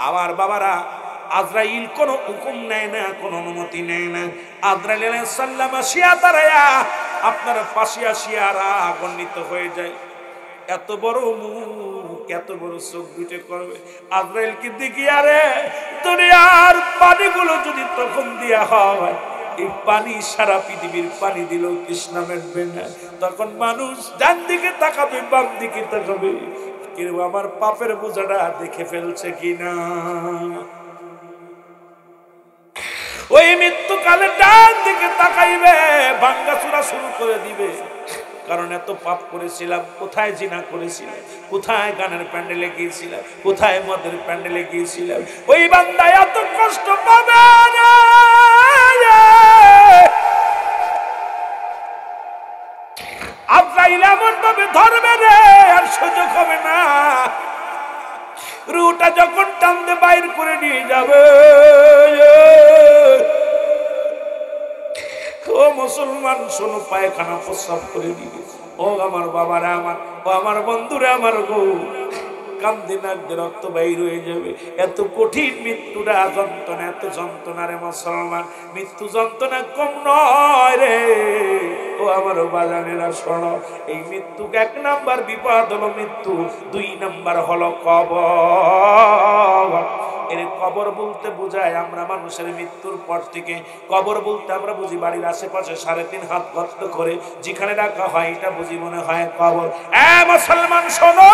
S1: আমার বাবারা, আজরাইল কোনো হুকুম নেয় না, কোনো অনুমতি নেয় না। আজরাইল আলাইহিস সালাম আসিয়া দাঁড়ায়া আপনার পাশে আসিয়া রাগান্বিত হয়ে যায়। এত বড় মুখ, এত বড় চোখ দুটো করবে। আজরাইলকে দেখি, আরে দুনিয়ার পানিগুলো যদি তখন দেয়া হয়, এই পানি সারা পৃথিবীর পানি দিলেও তৃষ্ণা মেটবে না। তখন মানুষ ডান দিকে তাকাবে, বাম দিকে তাকাবে, কেউ আমার পাপের বোঝাটা দেখে ফেলছে কিনা। ওই মৃত্যুকালে ডান দিকে তাকাইবে, ভাঙ্গাচুরা শুরু করে দিবে। কারণ এত পাপ করেছিলাম, কোথায় জিনা করেছিলাম, কোথায় গানের প্যান্ডেলে গিয়েছিলাম, কোথায় মদের প্যান্ডেলে গিয়েছিলাম। ওই বান্দা এত কষ্ট পাবে না, আজরাইল এমন ভাবে ধরবে রে, আর সুযোগ হবে না। রুটা যখন টানতে বাইর করে নিয়ে যাবে, ও মুসলমান শোনো, পায়খানা প্রস্রাব করে দিবে। ও আমার বাবারা, আমার ও আমার বন্ধুরা, আমার গো, কান্দে নাকতে রক্ত বাইর হয়ে যাবে। এত কঠিন মৃত্যুটা, যন্ত্রণা, এত যন্ত্রণা রে মুসলমান, মৃত্যু যন্ত্রণা কম নয় রে। ও আমার বাজানেরা শোনো, এই মৃত্যুকে এক নাম্বার বিপদ হলো মৃত্যু, দুই নাম্বার হলো কবর। এর কবর বলতে বোঝায়, আমরা মানুষের মৃত্যুর পর থেকে কবর বলতে আমরা বুঝি বাড়ির আশেপাশে 3.5 হাত গর্ত করে যেখানে রাখা হয়, এটা বুঝি মনে হয় কবর। মুসলমান শোনো,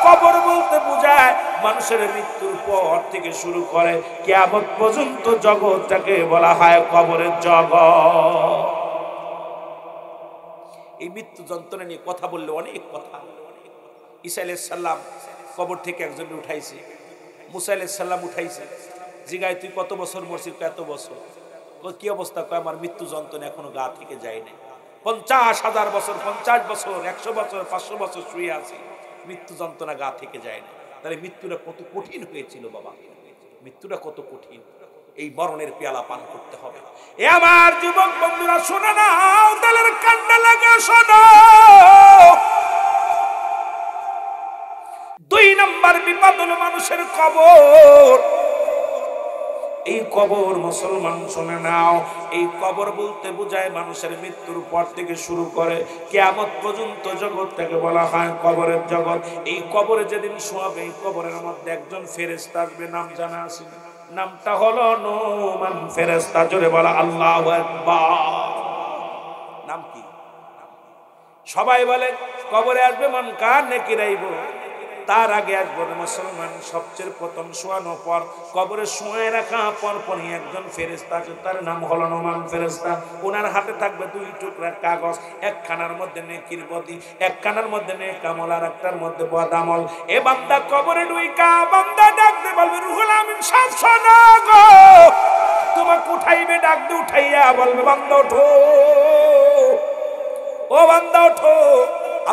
S1: কবর বলতে বোঝায় মানুষের মৃত্যুর পর থেকে শুরু করে কিয়ামত পর্যন্ত জগৎটাকে বলা হয় কবরের জগৎ। এই মৃত্যু যন্ত্রণা নিয়ে কথা বললে অনেক কথা। ঈসা আলাইহিস সালাম কবর থেকে একজনকে উঠাইছে, মুসা আলাইহিস সালাম উঠাইছে, জিগায় তুই কত বছর মরছিস? এত বছর। কি অবস্থা? কয় আমার মৃত্যু যন্ত্রণা এখনো গা থেকে যায় নাই। 50,000 বছর, 50 বছর, 100 বছর, 500 বছর শুয়ে আছি, মৃত্যু যন্ত্রণা গা থেকে যায় না। তাহলে মৃত্যুটা কত কঠিন হয়েছিল বাবা। মৃত্যুটা কত কঠিন, এই মরণের পেয়ালা পান করতে হবে। এ আমার যুবক বন্ধুরা শোনো না, তালের কান্না লাগা শোনো। 2 নম্বর বিপদ হলো মানুষের কবর। এই কবর মুসলমান শুনে নাও, এই কবর বলতে বোঝায় মানুষের মৃত্যুর পর থেকে শুরু করে কিয়ামত পর্যন্ত জগৎটাকে বলা হয় কবরের জগৎ। এই কবরে যেদিন শোয়াবে, এই কবরের মধ্যে একজন ফেরেশতা আসবে, নাম জানা আছে? নামটা হলো নোমান ফেরেশতা। জোরে বলা আল্লাহু আকবার। নাম কি? সবাই বলে কবরে আসবে মান কার নেকিরাইব, তার আগে আসবে মুসলমান সবচেয়ে প্রথম শোয়ানো পর কবরে শুয়ে রাখা পরপরই একজন ফেরেশতা আছে, তার নাম হলো নোমান ফেরেশতা। ওনার হাতে থাকবে 2 টুকরা কাগজ, একখানার মধ্যে নেকির বদি, একখানার মধ্যে নেক আমল, আর একটার মধ্যে বদ আমল। এ বান্দা কবরে ঢুইকা বান্দা ডাকতে বলবে রুহুল আমিন সব শোনো গো, তোমাকে উঠাইবে, ডাক দিয়ে উঠাইয়া বলবে বান্দা ওঠো, ও বান্দা ওঠো,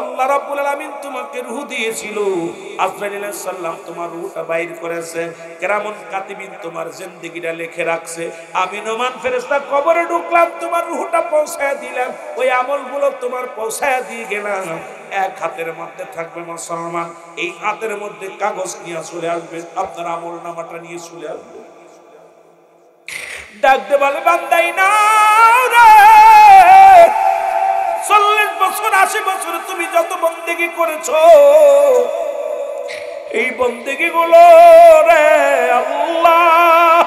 S1: আল্লাহ রাব্বুল আলামিন তোমাকে রূহ দিয়েছিল, আজরাইল আলাইহিস সালাম তোমার রূহটা বাইর করেছে, কিরামান কাতিবিন তোমার জিন্দেগিটা লিখে রাখছে। আমি নোমান ফেরেশতা কবরে ঢুকলাম, তোমার রূহটা পৌঁছায় দিলাম, ওই আমলগুলো তোমার পৌঁছায় দিয়ে গেলাম। এক হাতের মধ্যে থাকবে মুসলমান, এই হাতের মধ্যে কাগজ নিয়ে চলে আসবে, আপনার আমল নামাটা নিয়ে চলে আসবে। ডাকতে বলে বান্দাই না রে, 40 বছর 80 বছর তুমি যত বন্দেগী করেছো, এই বন্দেগী গুলো রে আল্লাহ,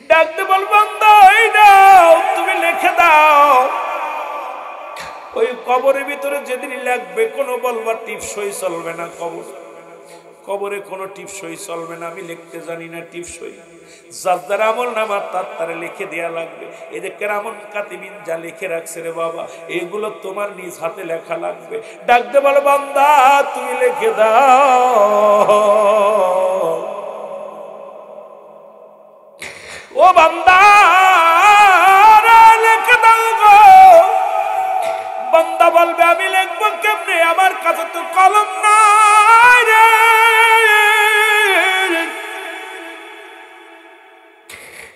S1: ডাকতে বল বান্দা এই দাও, তুমি লিখে দাও। ওই কবরের ভিতরে যেদিন লাগবে কোনো বলবার টিপসই চলবে না, কবরে কোনো টিপসই চলবে না। আমি লিখতে জানি না টিপসই, যার আমল নামা তার লিখে দেয়া লাগবে। এদের কেরামন কাতিবিন যা লিখে রাখছে রে বাবা, এগুলো তোমার নিজ হাতে লেখা লাগবে। ডাকতে বলো বান্দা তুমি লিখে দাও, ও বান্দা লিখে দাও গো। বান্দা বলবে আমি লিখবো কেমনে, আমার কাছে তো কলম নাই রে।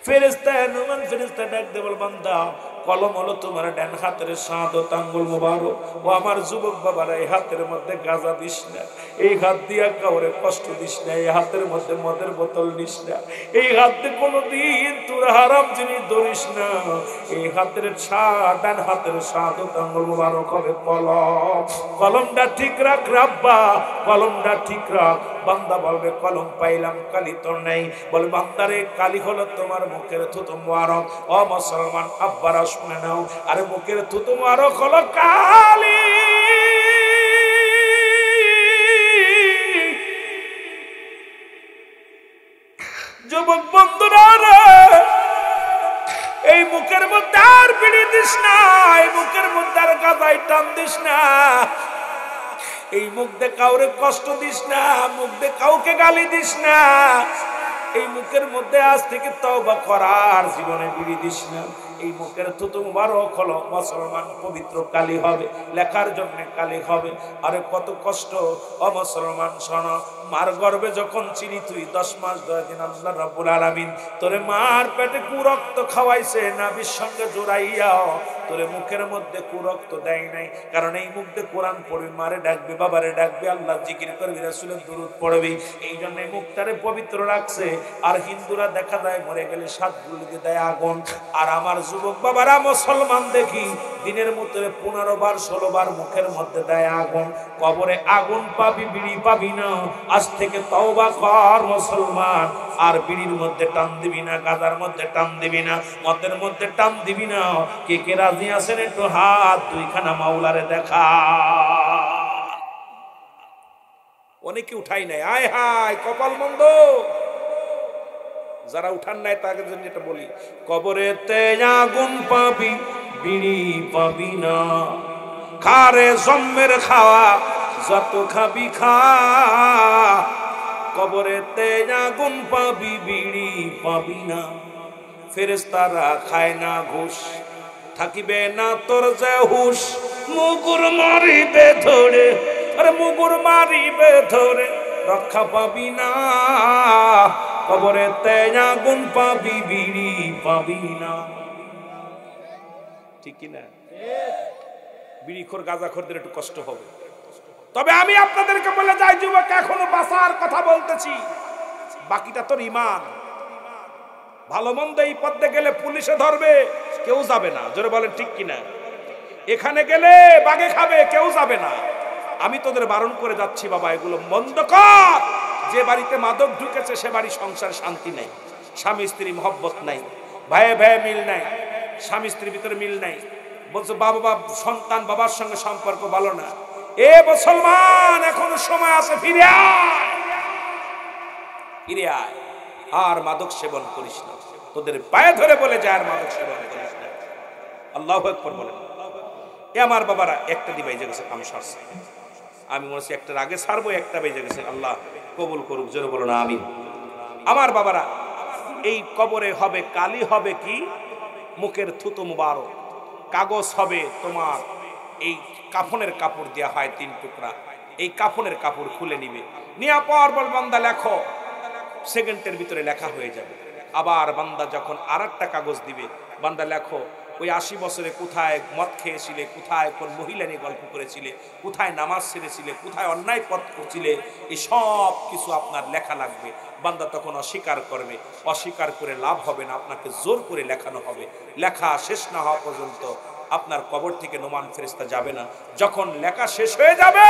S1: ফেরেশতা নোমান ফেরেশতা ডাকতে বল বান্দা কলম হলো তোমার ডান হাতের শাহাদাত আঙ্গুল মোবারক। ও আমার যুবক বাবারা, এই হাতের মধ্যে গাঁজা দিস না, এই হাত দিয়া কাউরে কষ্ট দিস না, এই হাতের মধ্যে মদের বোতল দিস না, এই হাতে কোনোদিন তোর হারাম জিনিস ধরিস না। এই হাতের ডান হাতের শাহাদাত আঙ্গুল মোবারক হবে কলম। কলমটা ঠিক রাখ রাব্বা, কলমটা ঠিক রাখ। বান্দা বলবে কলম পাইলাম, কালি তোর নাই। বলে বান্দারে কালি হলো তোমার মুখের থুতু মোবারক। ও মুসলমান আব্বারা শুনে নাও, আরে মুখের থুতু মোবারক হলো কালি। যুবক বন্ধুরা রে, এই মুখের মধ্যে আর বিড়ি দিস না, এই মুখের মধ্যে আর গাঁজাই টান দিস না, এই মুখ দিয়ে কাউরে কষ্ট দিস না, মুখ দিয়ে কাউকে গালি দিস না। এই মুখের মধ্যে আজ থেকে তওবা করার জীবনে বিড়ি দিস না। এই মুখের থুতু মুবারক হলো মুসলমান পবিত্র কালি হবে, লেখার জন্য কালি হবে। আরে কত কষ্ট ও মুসলমান শোনো, মার গর্ভে যখন চিনি তুই 10 মাস 10 দিন, আল্লাহ রাব্বুল আলামিন তোরে মার পেটে কুরক্ত খাওয়াইছে, নাভির সঙ্গে জোড়াইয়া তোরে মুখের মধ্যে কুরক্ত দেয় নাই। কারণ এই মুখ দিয়ে কোরআন পড়বি, মারে ডাকবি, বাবারে ডাকবি, আল্লাহ জিকির করবি, রাসূলের দুরূদ পড়বি, এই জন্য মুখটারে পবিত্র রাখছে। আর হিন্দুরা দেখা যায় মরে গেলে 7 গুলিতে দেয় আগুন। আর আমার যুবক বাবারা মুসলমান দেখি দিনের মধ্যে 15 বার 16 বার মুখের মধ্যে দেয় আগুন। কবরে আগুন পাবি, বিড়ি পাবি না। আজ থেকে তওবা কর মুসলমান, আর বিড়ির মধ্যে টান দিবি না, গাঁজার মধ্যে টান দিবি না, মদের মধ্যে টান দিবি না। কে কে রাজি আছেন একটু হাত দুইখানা মাওলারে দেখা। অনেকে উঠাই নাই, আয় হায় কপাল মন্দ। যারা উঠান নাই তাদের জন্য এটা বলি, কবরেতে আগুন পাবি, বিড়ি পাবি না। খারে জম্মের খাওয়া যত খাবি খা, কবরেতে আগুন পাবি, বিড়ি পাবি না। ফেরেশতারা খায় না ঘুষ, থাকিবে না তোর যে হুশ। মুগুর মারিবে ধরে, আরে মুগুর মারিবে ধরে, রক্ষা পাবি না, কবরে তেজ আগুন পাবি, বিড়ি পাবি না। ঠিক কিনা? বিড়িখোর গাঁজাখোরদের একটু কষ্ট হবে। তবে আমি আপনাদেরকে বলে যাই যুবক, এখনো বাঁচার কথা বলতেছি, বাকিটা তোর ইমান। ভালো মন্দ এই পথে গেলে পুলিশে ধরবে, কেউ যাবে না। জোরে বলেন ঠিক কিনা? এখানে গেলে বাগে খাবে, কেউ যাবে না। আমি তোদের বারণ করে যাচ্ছি, বাবা এগুলো বন্ধ কর। যে বাড়িতে মাদক ঢুকেছে সে বাড়ি সংসার শান্তি নাই, স্বামী স্ত্রী মহব্বত নাই, ভাইয়ে ভাইয়ে মিল নাই, স্বামী স্ত্রীর ভিতরে মিল নাই। বলছো বাবা সন্তান বাবার সঙ্গে সম্পর্ক ভালো না। এ মুসলমান, এখনো সময় আছে, ফিরে আয়, ফিরে আয়, আর মাদক সেবন করিস না। তোদের পায়ে ধরে বলে যায় আর মাদক সেবন করিস না। আল্লাহু আকবার বলেন। এ আমার বাবারা, একটা দি বেজে গেছে, কাম সারছে। আমি মনে হচ্ছে একটার আগে ছাড়বো, একটা বেজে গেছে। আল্লাহ কবুল করুক, জোরে বলো না আমিন। আমার বাবারা, এই কবরে হবে কালি, হবে কি মুখের থুতু মুবারক, কাগজ হবে তোমার। এই কাফনের কাপড় দেওয়া হয় 3 টুকরা, এই কাফনের কাপড় খুলে নিবে, নিয়ে পর বল বান্দা লেখো, সেকেন্ডের ভিতরে লেখা হয়ে যাবে। আবার বান্দা যখন আরেকটা কাগজ দিবে, বান্দা লেখো ওই 80 বছরে কোথায় মদ খেয়েছিলে, কোথায় কোন মহিলা নিয়ে গল্প করেছিলে, কোথায় নামাজ ছেড়েছিলে, কোথায় অন্যায় পথ করছিলে, এই সব কিছু আপনার লেখা লাগবে। বান্দা তখন অস্বীকার করবে, অস্বীকার করে লাভ হবে না, আপনাকে জোর করে লেখানো হবে। লেখা শেষ না হওয়া পর্যন্ত আপনার কবর থেকে নোমান ফেরেশতা যাবে না। যখন লেখা শেষ হয়ে যাবে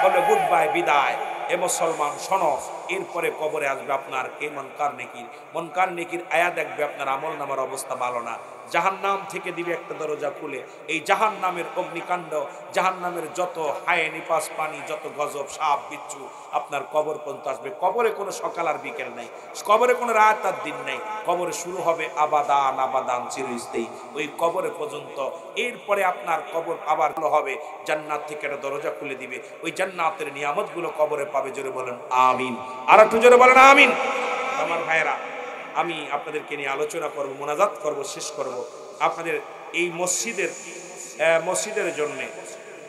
S1: বলে গুড বাই, বিদায়। এ মুসলমান শোনো, এরপরে কবরে আসবে আপনার কে মুনকার নেকির। মুনকার নেকির আয়া দেখবে আপনার আমল নামার অবস্থা ভালো না। জাহান্নাম থেকে দিবে একটা দরজা খুলে। এই জাহান্নামের অগ্নিকাণ্ড, জাহান্নামের যত হায় নিপাস পানি, যত গজব সাপ বিচ্ছু আপনার কবর পর্যন্ত আসবে। কবরে কোনো সকাল আর বিকেল নাই, কবরে কোনো রাত আর দিন নাই। কবরে শুরু হবে আবাদান আবাদান, চিরস্থায়ী ওই কবরে পর্যন্ত। এরপরে আপনার কবর আবার হবে, জান্নাত থেকে একটা দরজা খুলে দিবে, ওই জান্নাতের নিয়ামতগুলো কবরে পাবে। জোরে বলেন আমিন। আর একটু জোরে বলেন আমিন। আমার ভাইয়েরা, আমি আপনাদেরকে নিয়ে আলোচনা করব, মোনাজাত করব, শেষ করব। আপনাদের এই মসজিদের জন্য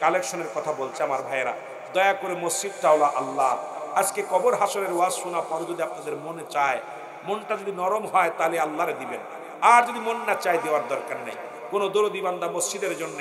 S1: কালেকশনের কথা বলছে আমার ভাইয়েরা। দয়া করে মসজিদটা হলো আল্লাহ। আজকে কবর হাসরের ওয়াজ শোনা পরে যদি আপনাদের মনে চায়, মনটা যদি নরম হয়, তাহলে আল্লাহরে দিবেন। আর যদি মন না চায়, দেওয়ার দরকার নেই। কোনো দরদি বান্দা মসজিদের জন্য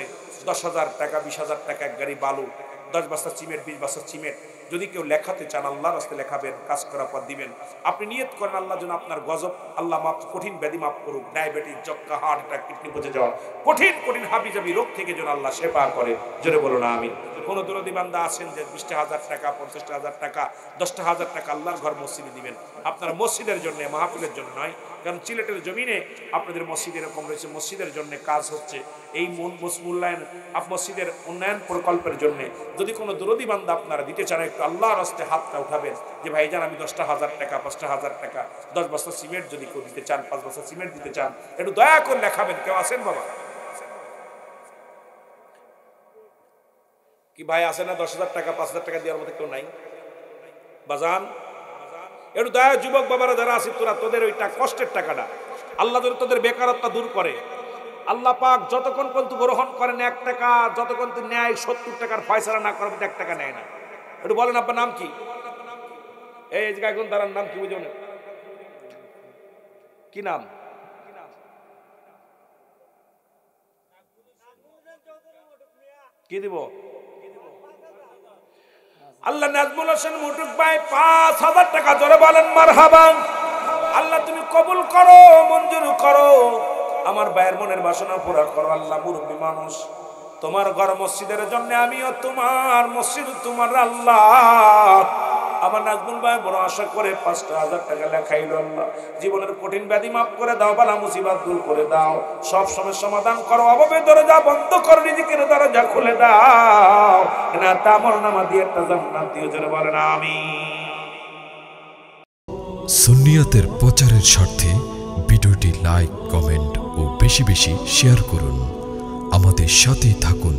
S1: 10,000 টাকা, 20,000 টাকা, এক গাড়ি বালু, 10 বস্তা সিমেন্ট, 20 বস্তা সিমেন্ট যদি কেউ লেখাতে চান, আল্লাহর রাস্তায় লেখাবেন, কাজ করার পর দিবেন। আপনি নিয়ত করেন আল্লাহ যেন আপনার গজব আল্লাহ মাফ, কঠিন ব্যাধি মাফ করুক, ডায়াবেটিস, যক্কা, হার্ট অ্যাটাক, কিডনি পচে যাওয়া, কঠিন কঠিন হাবিজাবি রোগ থেকে যেন আল্লাহ সেবা করে। জোরে বলুন আমিন। কোনো দরদি বান্দা আছেন যে 20,000 টাকা, 50,000 টাকা, 10,000 টাকা আল্লাহর ঘর মসজিদে দিবেন। আপনারা মসজিদের জন্য, মাহফিলের জন্য নয়। কারণ সিলেটের জমিনে আপনাদের মসজিদ এরকম রয়েছে, মসজিদের জন্য কাজ হচ্ছে। এই মূল্যায়ন মসজিদের উন্নয়ন প্রকল্পের জন্য যদি কোনো দরদি বান্দা আপনারা দিতে চান, একটু আল্লাহর রাস্তায় হাতটা উঠাবেন যে ভাইজান আমি 10,000 টাকা, 5,000 টাকা, 10 বস্তা সিমেন্ট যদি কেউ দিতে চান, 5 বস্তা সিমেন্ট দিতে চান, একটু দয়া করে লেখাবেন। কেউ আছেন বাবা? কি ভাই আছে না? 10,000 টাকা, 5,000 টাকা দেওয়ার মতো কেউ নাই? বাজান একটু দয়া, যুবক বাবারা যারা আছি, তোদের ওইটা কষ্টের টাকাটা আল্লাহ যদি তোদের বেকারত্ব দূর করে, আল্লাহ পাক যতক্ষণ পর্যন্ত গ্রহণ করেন 1 টাকা, যতক্ষণ তো ন্যায় 70 টাকার ফয়সালা না করবে 1 টাকা নেয় না। একটু বলেন আপনার নাম কি? এই জায়গায় কোন তার নাম কি বুঝুন? কি নাম? কি দিব? আল্লাহ নাজমুল হোসেন মুটুক ভাই 5,000 টাকা। জোরে বলেন মারহাবা। আল্লাহ তুমি কবুল করো, মঞ্জুর করো, আমার ভাইয়ের মনের বাসনা পুরা করো। আল্লাহ মুরব্বী মানুষ, তোমার ঘর মসজিদের জন্য, আমিও তোমার, মসজিদ তোমার। আল্লাহ আমার নাজমুল ভাই বড় আশা করে 5,000 টাকা লেখাইল। আল্লাহ জীবনের কঠিন ব্যাধি মাফ করে দাও, বালা মুসিবত দূর করে দাও, সব সময় সমাধান করো, অভাবের দরজা বন্ধ করো, রিজিকের দরজা খুলে দাও, না তামল নামা দিয়ে একটা জান্নাত দিও। জোরে বলেন আমিন।
S2: সুন্নিয়তের প্রচারের স্বার্থে ভিডিওটি লাইক, কমেন্ট ও বেশি বেশি শেয়ার করুন। আমাদের সাথেই থাকুন।